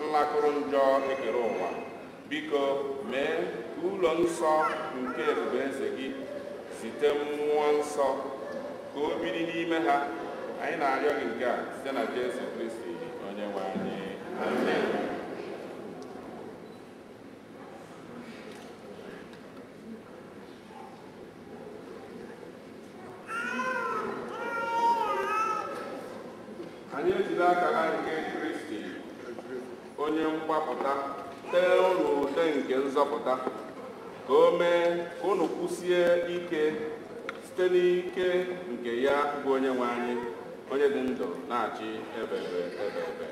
nlakụrụ njọ ekere ụwa. Biko mee ka ụlọ nsọ nke ebube eze gị site mmụọ nsọ ka o biri n'ime ha. Anyị na-arịọ gị nke a site na Jesu Kristi onye nwe anyị. Amen. Anyị ejide akara nke Kristi onye mgbapụta tee unu ude nke nzọpụta, ka o mee ka unu kwụsie ike site n'ike nke ya bụ onye nwe anyị, onye dị ndụ na-achị ebebe ebebe.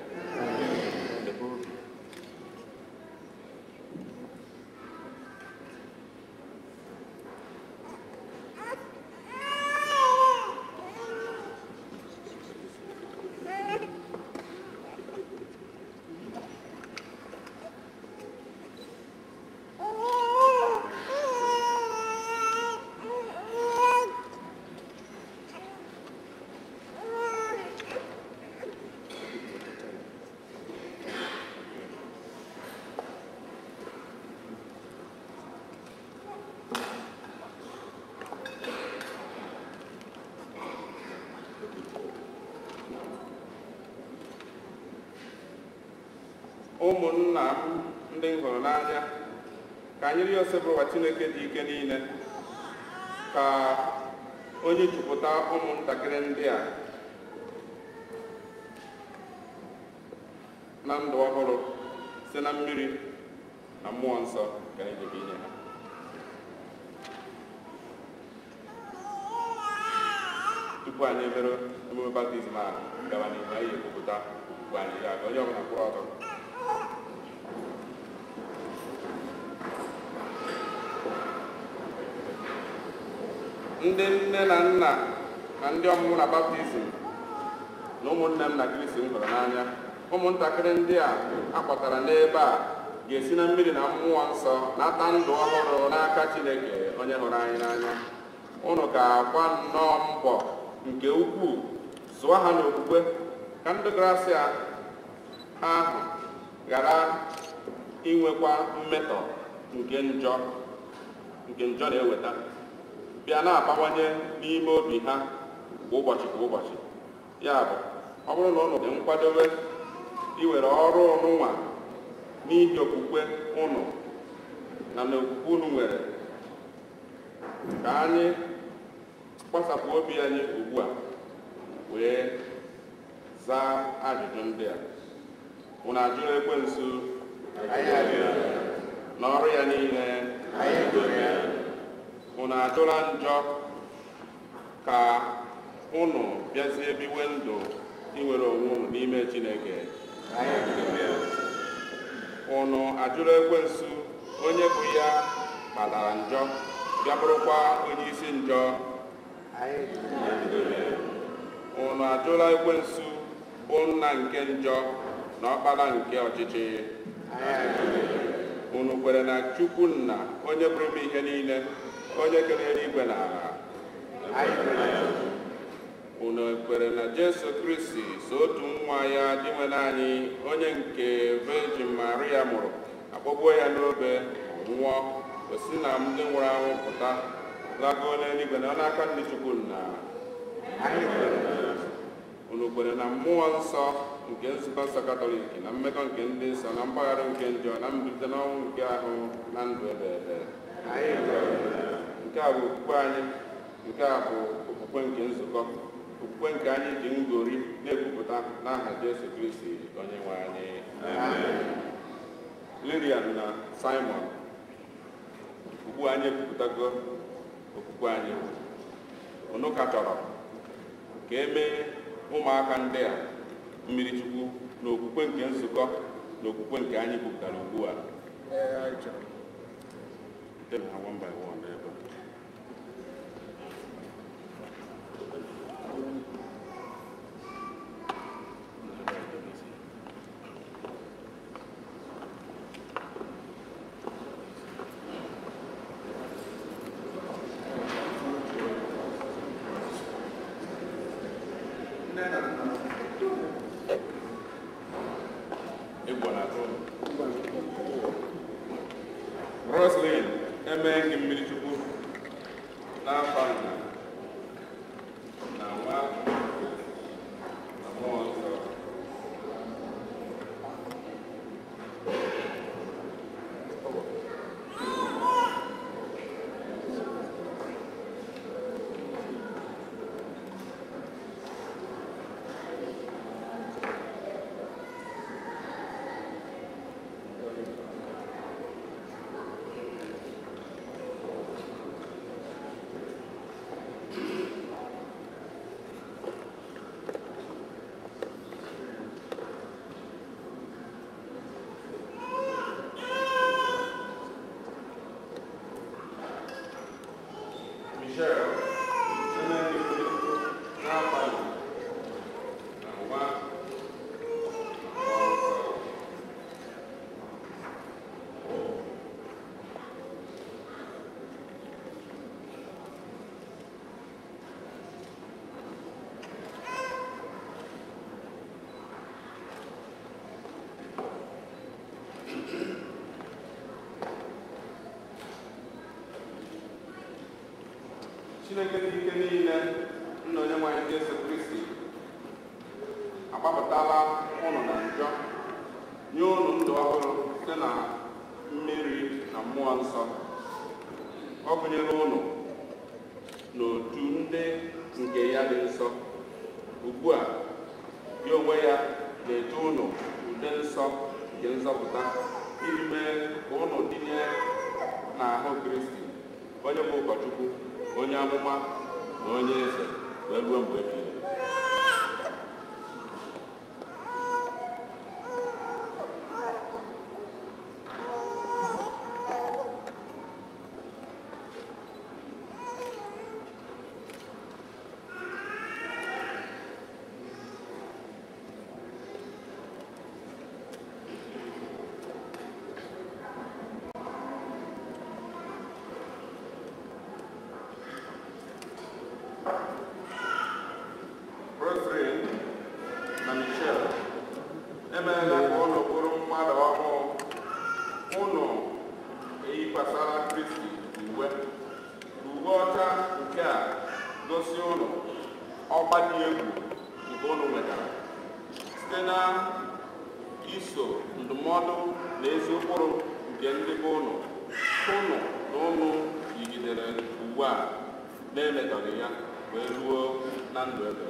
Ụmụnna m ndị m hụrụ n'anya, ka anyị rịọ Osebụrụ Chineke dị ike niile ka onye jupụta ụmụntakịrị ndị a na ndụ ọhụrụ site na mmiri na mmụọ nsọ ka anyị debe inye ha. Tupu anyị emere emume baptizim a gaba n'ihu, anyị ekwupụta okwukwe anyị ya ka onye ọbụla kwụrụ ọtọ. Ndị nne na nna na ndị ọmụmụ na baptizim na ụmụnne m na Kristi m hụrụ n'anya, ụmụntakịrị ndị a akpọtara n'ebe a ga-esi na mmiri na mmụọ nsọ nata ndụ ọhụrụ n'aka Chineke onye hụrụ anyị n'anya. Unu ga-agba nnọọ mbọ nke ukwuu zụọ ha n'okwukwe, ka ndị Gracia ahụ ghara inwekwa mmetọ nke njọ na-eweta, bịa na-abawanye n'ime obi ha kwa ụbọchị kwa ụbọchị. Ya bụ, ọ bụrụ na ụnụ dị nkwadobe iwere ọrụ ụnụnwa n'ihi okwukwe ụnụ na okwukwe ụnụ nwere, ka anyị gbasapụ obi anyị ugbu a wee zaa ajụjụ ndị a. Unu ajụrụ Ekwensu n'ọrụ ya niile? Unu ajụla njọ ka unu bịazie biwe ndụ inwere onwe unu n'ime Chineke? Unu ajụla Ekwensu onye bụ ya kpatara njọ bịa bụrụkwa onye isi njọ? Unu ajụla Ekwensu bụ nna nke njọ na ọkpara nke ọchịchị? Unu kwere na Chukwu Nna onye pụrụ ime ihe niile, onye kere eluigwe na ala? Unu kwere na Jesu Kristi so otu nwa ya dị nwe naanị, onye nke Virgin Maria mụrụ, akpọgbuo ya n'obe, nwụọ, o si na ndị nwụrụ anwụ pụta, lagoo n'eluigwe na n'aka ndị Chukwu Nna? Unu kwere na mmụọ nsọ nke nzukọ nsọ Katọlik, na mmekọ nke ndị nsọ, na mgbaghara nke njọ, na mbilite n'ọnwụ nke ahụ, na ndụ ebe ebe? Nke a bụ okwukwe anyị. Nke a bụ okwukwe nke nzukọ, okwukwe nke anyị ji ngori na-ekwupụta n'aha Jesu Kristi onye nwe anyị. Lilian na Simon, ugbu anyị ekwupụtago okwukwe anyị. Unu ka chọrọ ka e mee ụmụaka ndị a mmiri Chukwu na okwukwe nke nzukọ na okwukwe nke anyị kwupụtara ugbu a. One by one. Roslyn emee gị mmiri chukwu n'afọ nna na nwa na mmụọ nsọ. Chineke dị ike niile, nna onye nwe anyị Jesu Kristi agbapụtala ụnụ na njọ, nye ụnụ ndụ ọhụrụ site na mmiri na mmụọ nsọ. Ọ gụnyere ụnụ n'otu ndị nke ya dị nsọ. Ugbu a, ya onwe ya na-eto ụnụ ude nsọ nke nzọpụta iji mee ka ụnụ dịnye n'ahụ Kristi, onye bụ ụkọchukwu, onye amụma na onye eze wee ruo mgbe ebighị. Emeela ka ụnụ bụrụ mmadụ ọhụụ. Ụnụ eyikwasara Kristi uwe ọcha nke a gosi ụnụ ọgba dị egwu nke ụnụ nwetara site na iso ndụmọdụ na ezi ụkpụrụ nke ndị be ụnụ. Ụnụ na ụnụ yigidere ugbu a na-emetọghị ya wee ruo na ndụ ebe.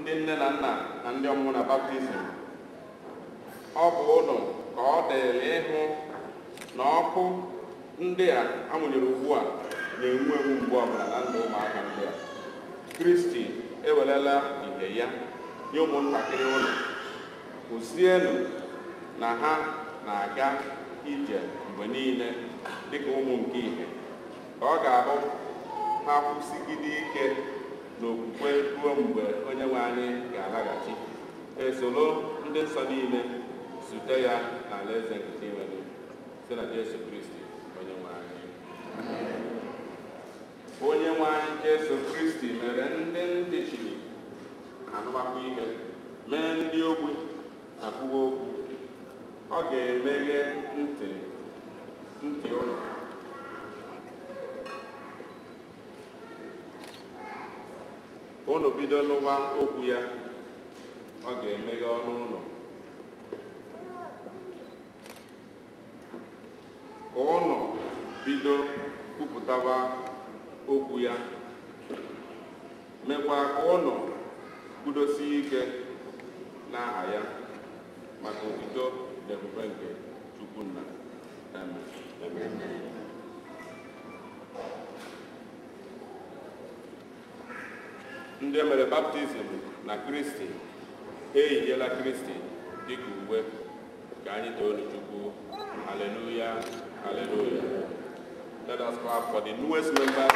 Ndị nne na nna na ndị ọmụmụ na baptizim, ọ bụ ụnụ ka ọ dịrị ịhụ na ọkụ ndị a amụnyere ugbu a na-enwu enwu mgbe ọbụla na ndụ ụmụaka ndị a. Kristi ewelela ihe ya nye ụmụntakịrị ụlọ. Kụzienụ na ha na-aga ije mgbe niile dịka ụmụ nke ihe, ka ọ ga-abụ ha kwụsigide ike n'okwukwe ruo mgbe onye nwe anyị ga-alaghachi. Esoro ndị nsọ niile zute ya n'alaeze nke nwere site na Jesu Kristi onye nwe anyị. Onye nwe anyị Jesu Kristi mere ndị ntị chiri anụmakwa ihe, mee ndị ogbi akwụwa okwu. Ọ ga-emeghe ntị ụlọ. Ụnụ bido n'ụwa okwu ya, ọ ga-emeghe ọnụ ụlọ. Ka ụnụ bido kwupụtawa okwu ya, mekwa ka ụnụ kwudosie ike n'aha ya maka otuto na ebube nke Chukwu Nna. Amen. ndị mere baptizim na Kristi eyinyela Kristi dịka uwe. Ka anyị too Chukwu. Hallelujah, hallelujah. Let us clap for the newest members.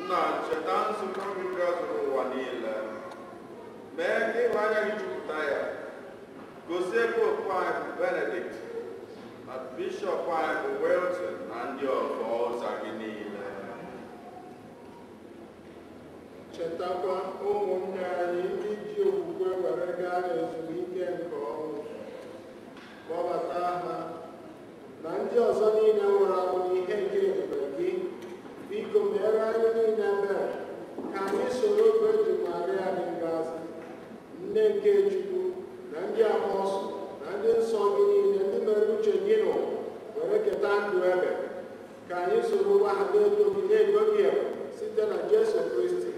Nna, cheta nzukọ gị gazuru ụwa niile. Mee ka ịhụanya gị jupụta ya. Gozie popu anyị bụ Benedict na bishọp anyị bụ Welton na ndị ọzọ ọza gị niile. Chetakwa ụmụnne anyị ndị ji okwukwe were gaa n'ezumike nke ọnwụ, kpọbata ha na ndị ọzọ niile nwụrụ anwụ n'ihe nke ebube gị. Biko mere anyị niile ebere ka anyị soro Virgin Maria dị ngọzi, nne nke Chukwu, na ndị apọstụl na ndị nsọ gị niile ndị mere uche gị n'ụwa were keta ndụ ebe. Ka anyị soro ụwa ha na-eto gị na-ego gị ebe site na Jesu Kristi.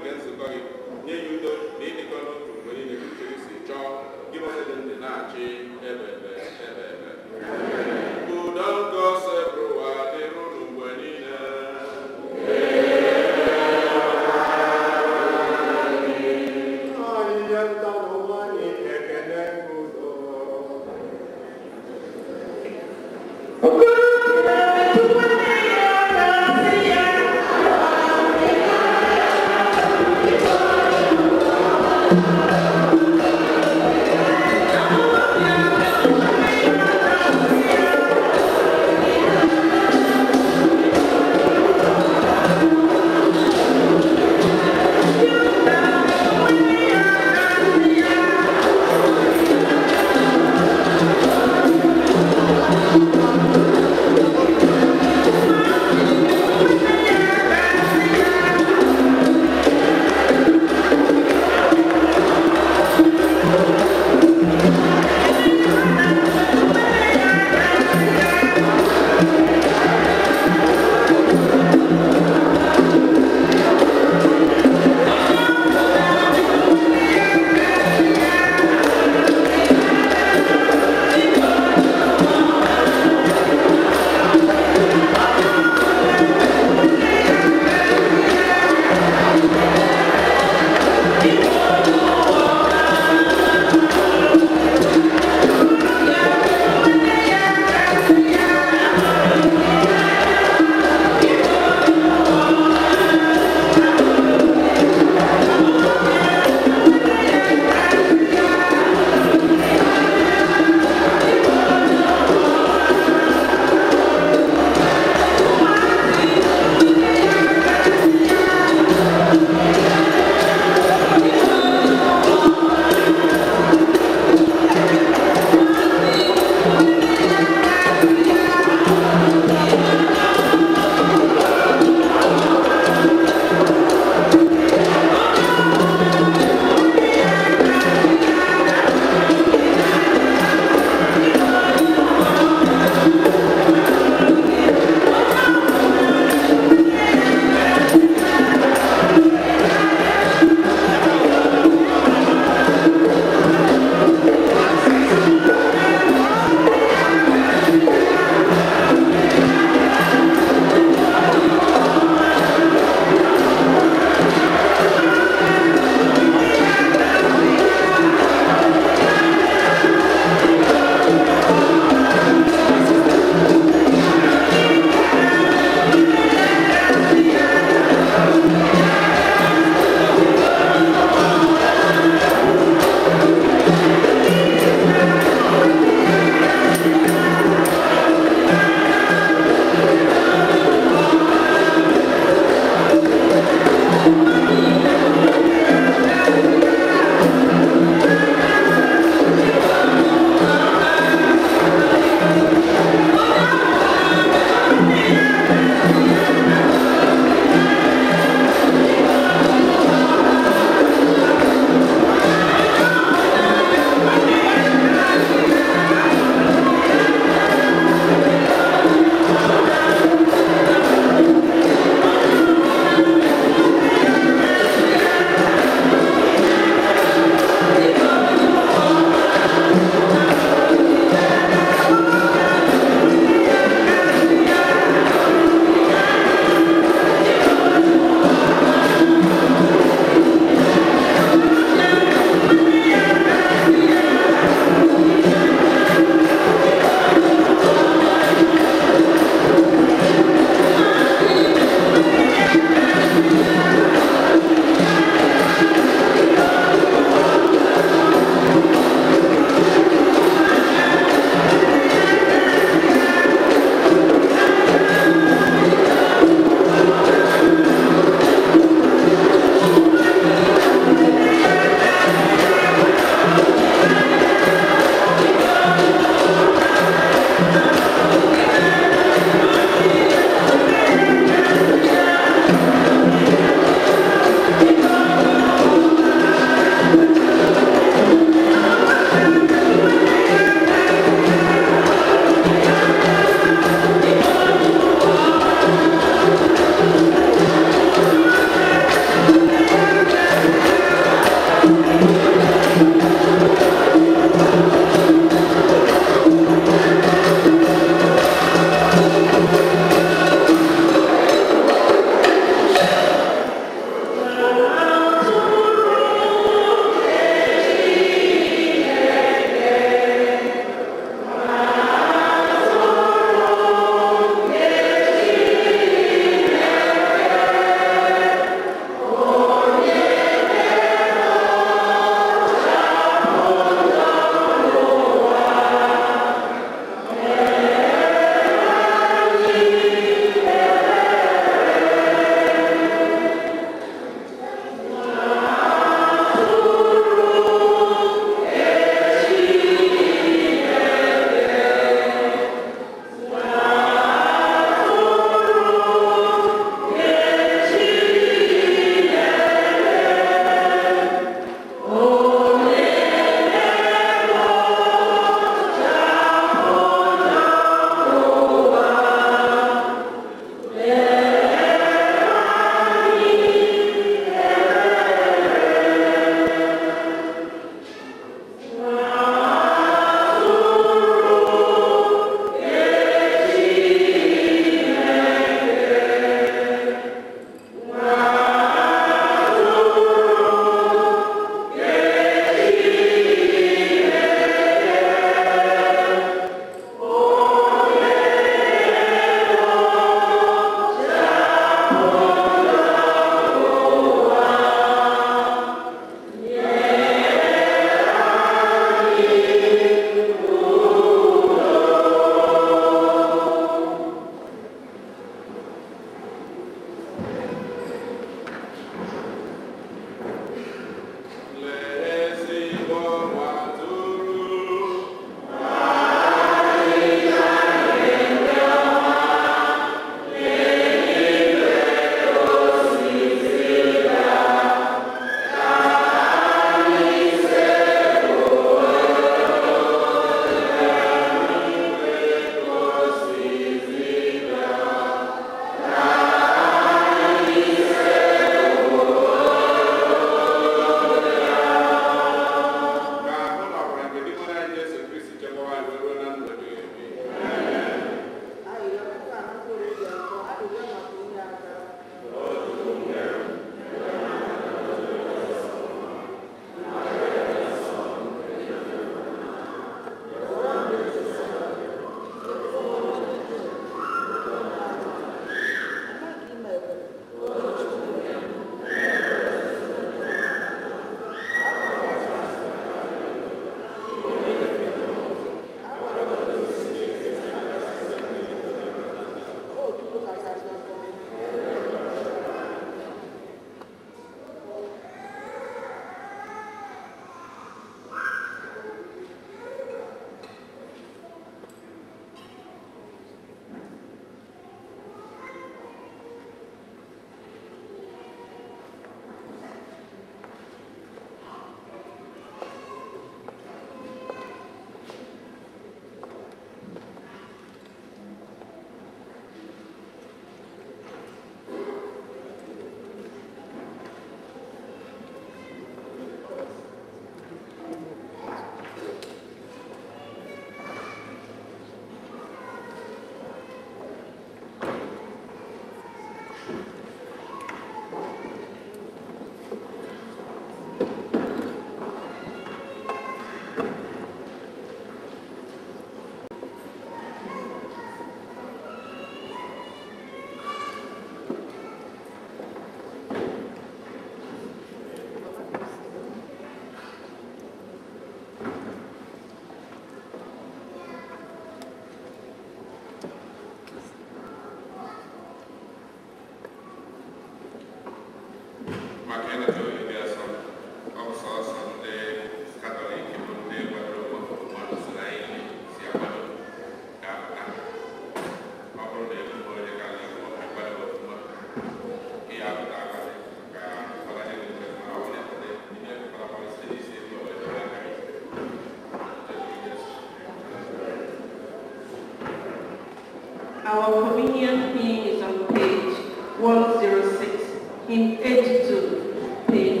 Our communion hymn is on page 106, hymn 82, page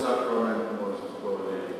sacrament most holy.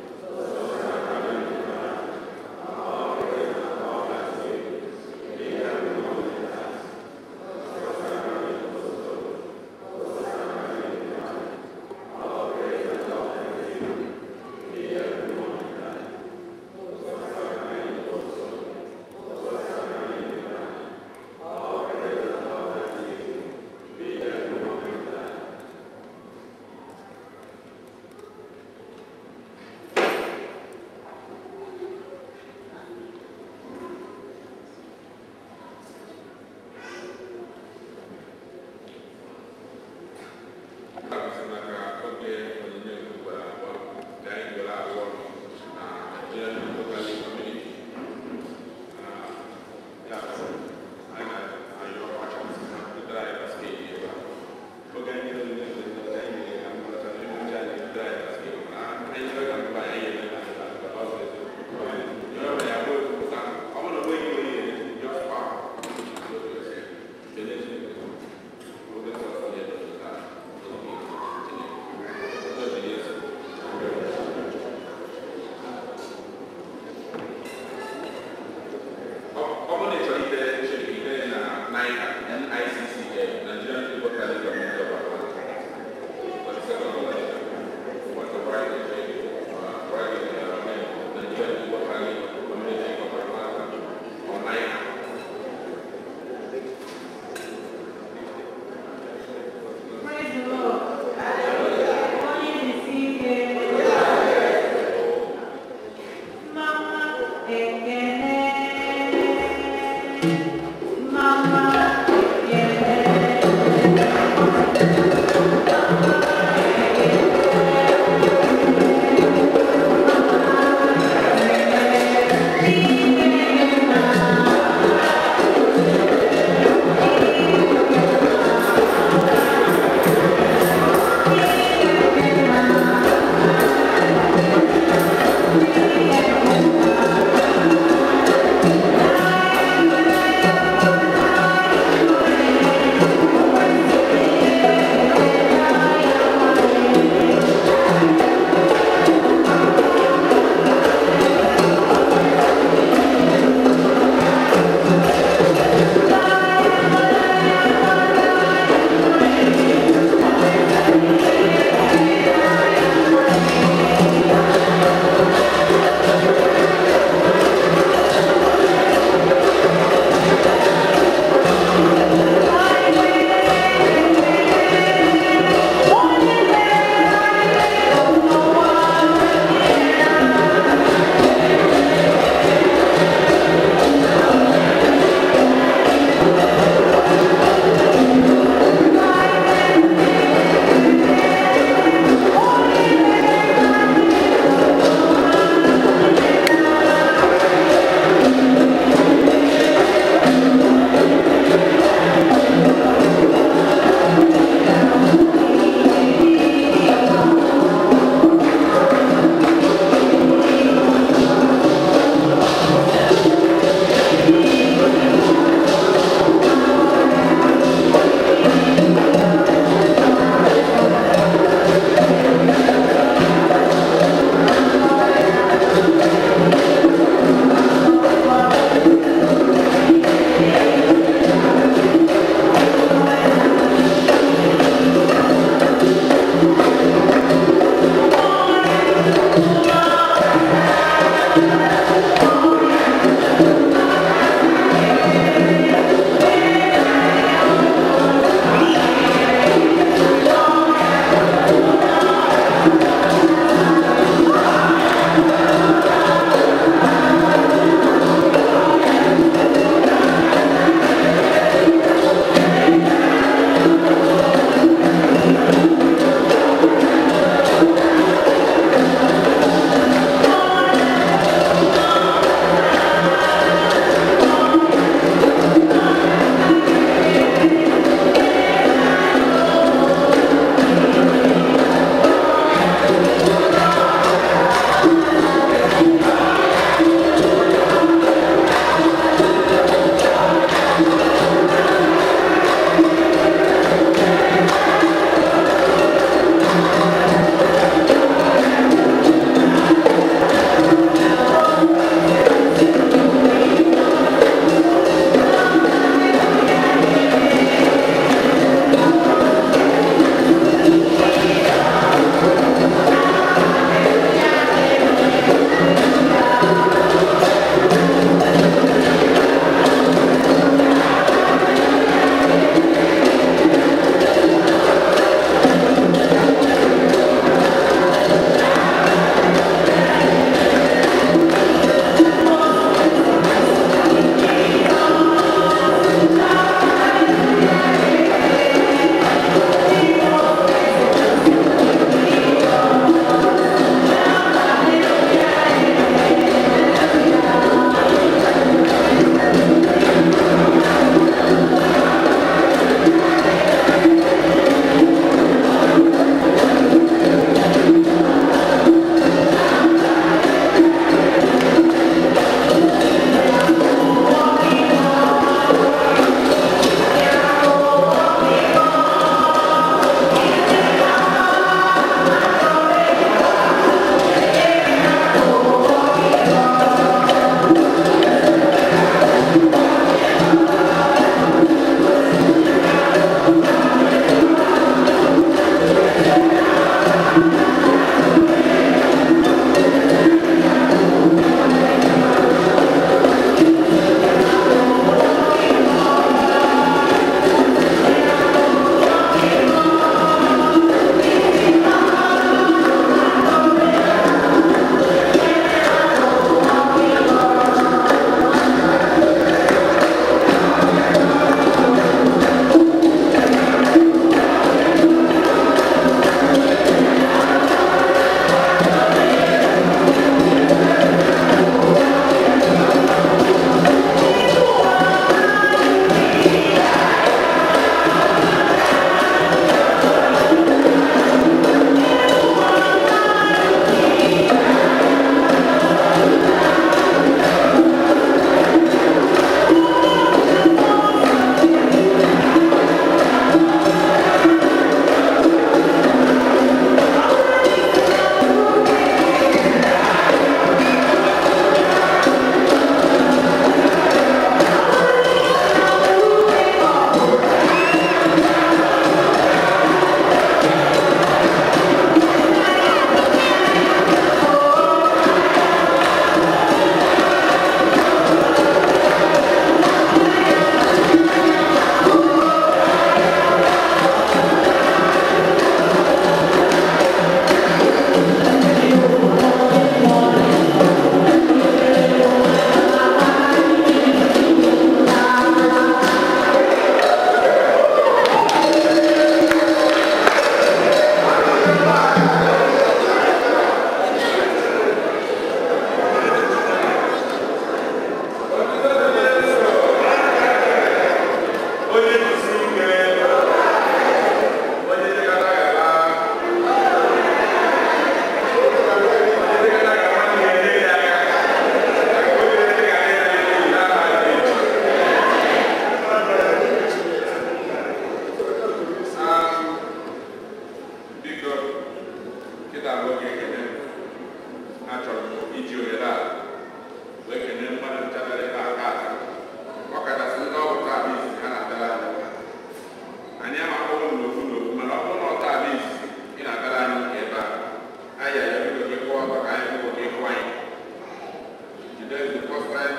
Today is the first time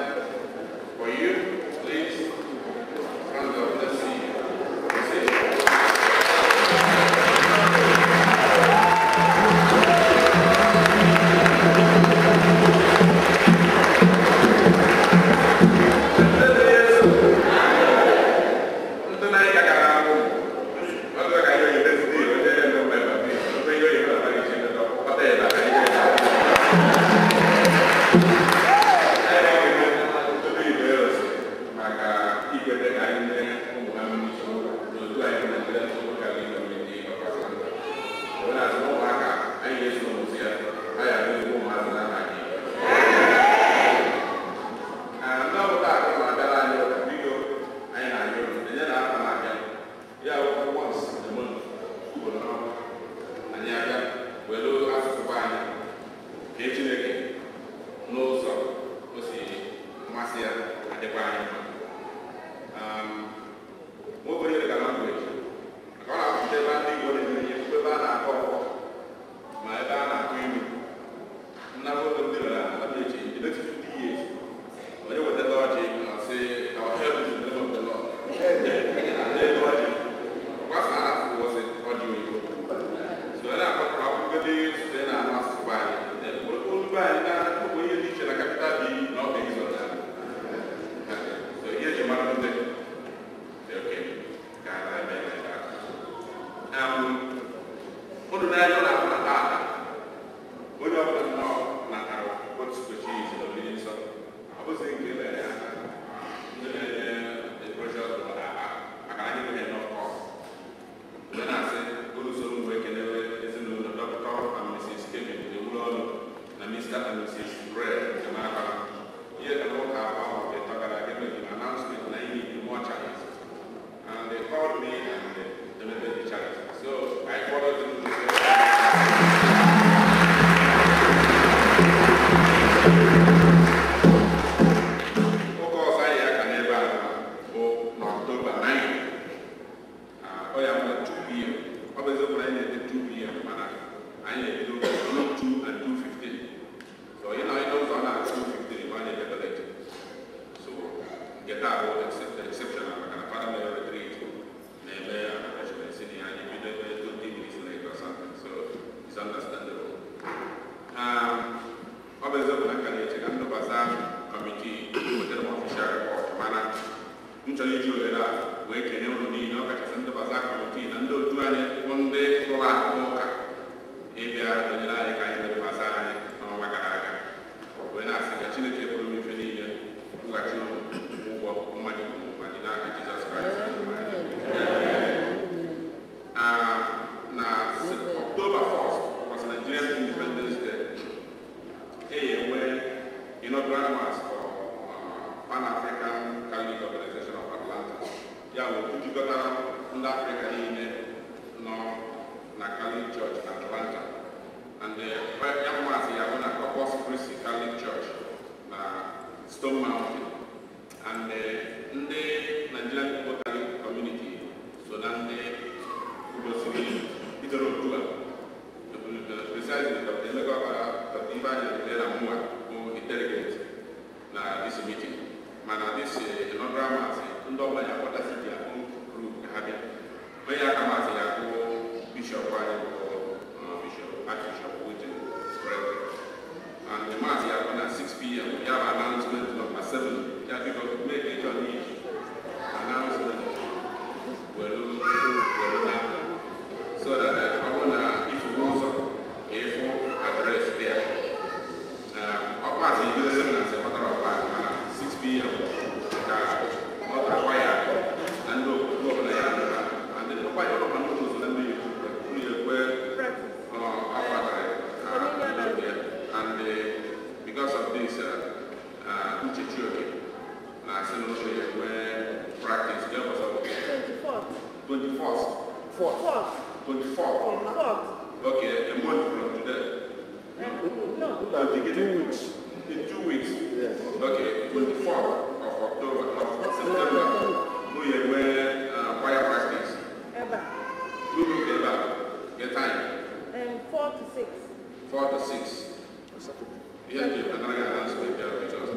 for you. Please stand up. Let's see. Okay, a month from today. No, in 2 weeks. Yes. Okay, 24th of October, of September. We have choir practice. Eba. Get time. 4 to 6. 4 to 6. Yeah, another announcement because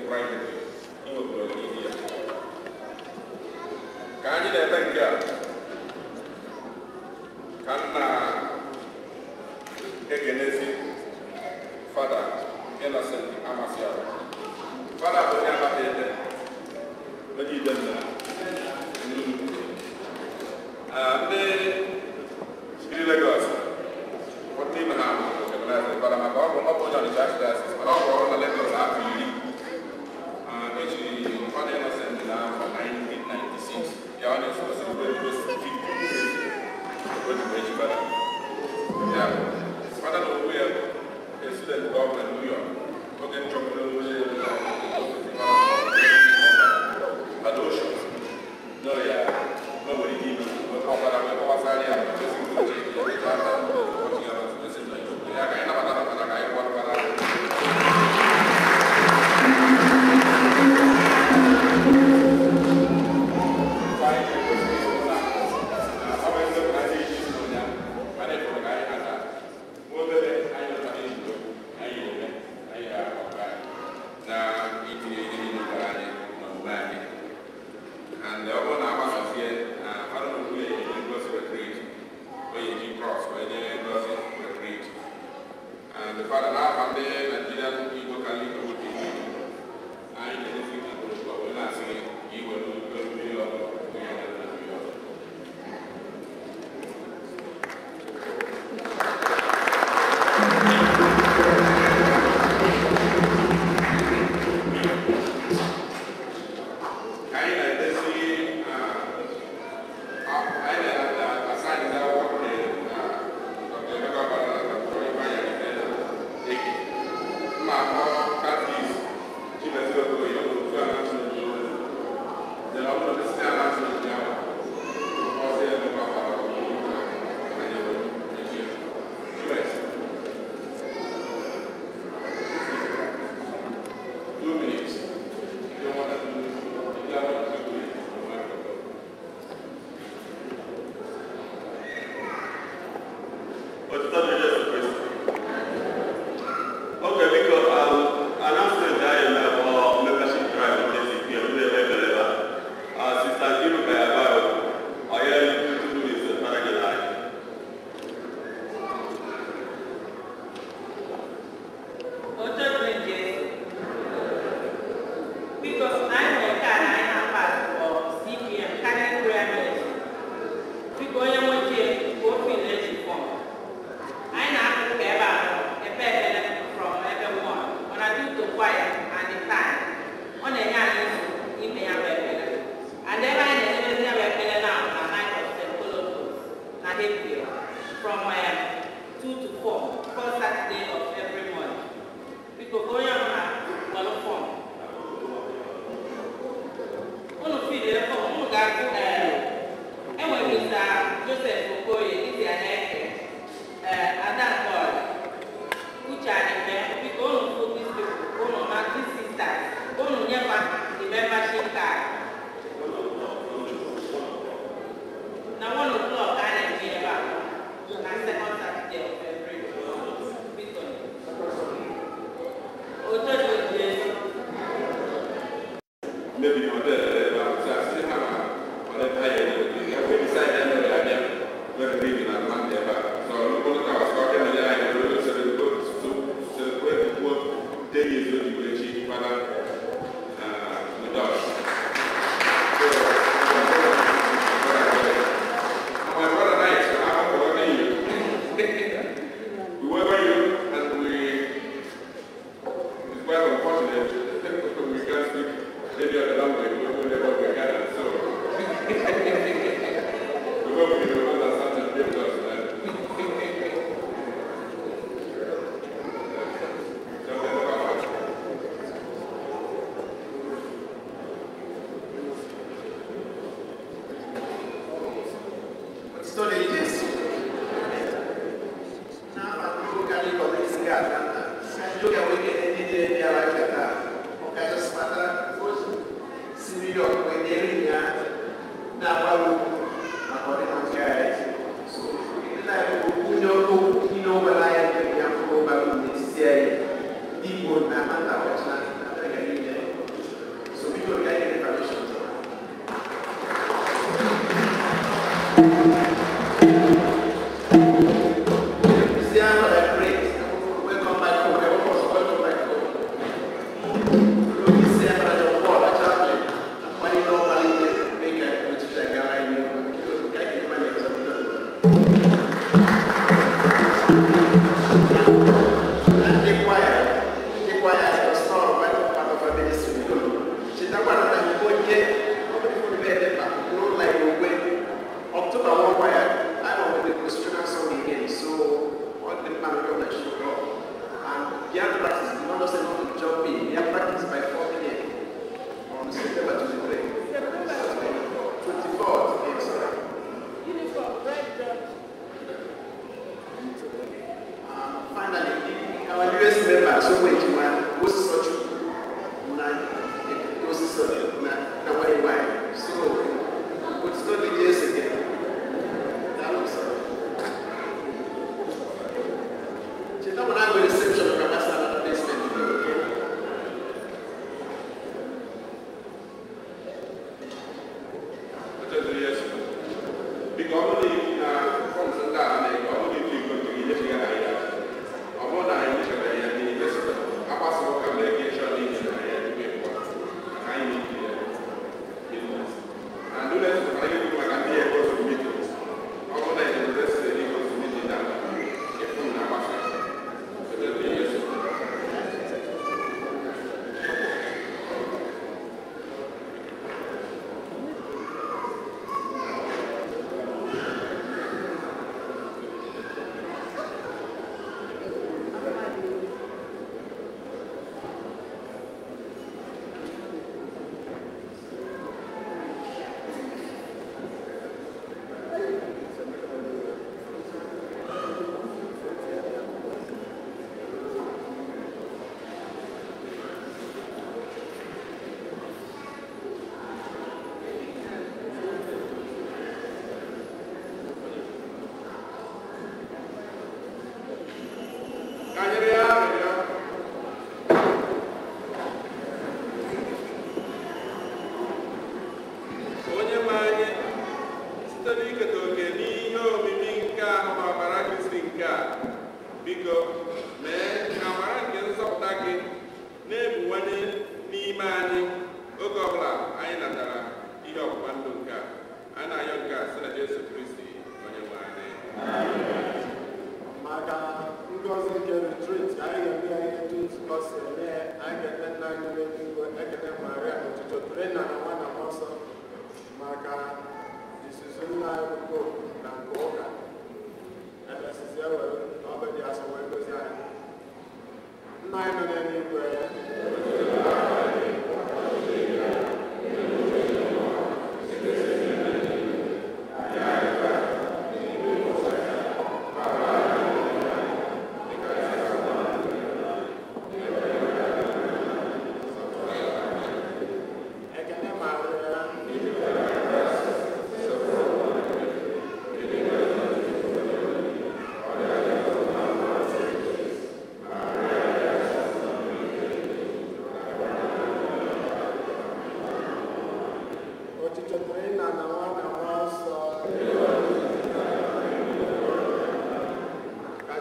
Right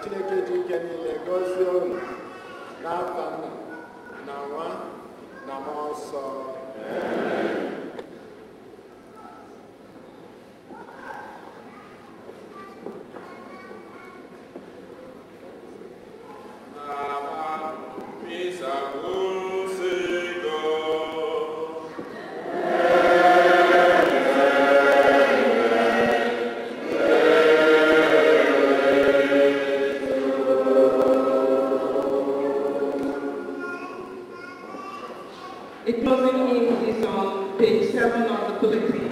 Chineke ji ike niile gọzie unu n'afọ nna na nwa A closing hymn is on page 7 of the bulletin.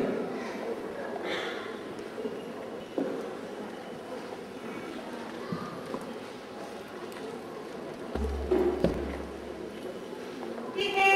Yeah.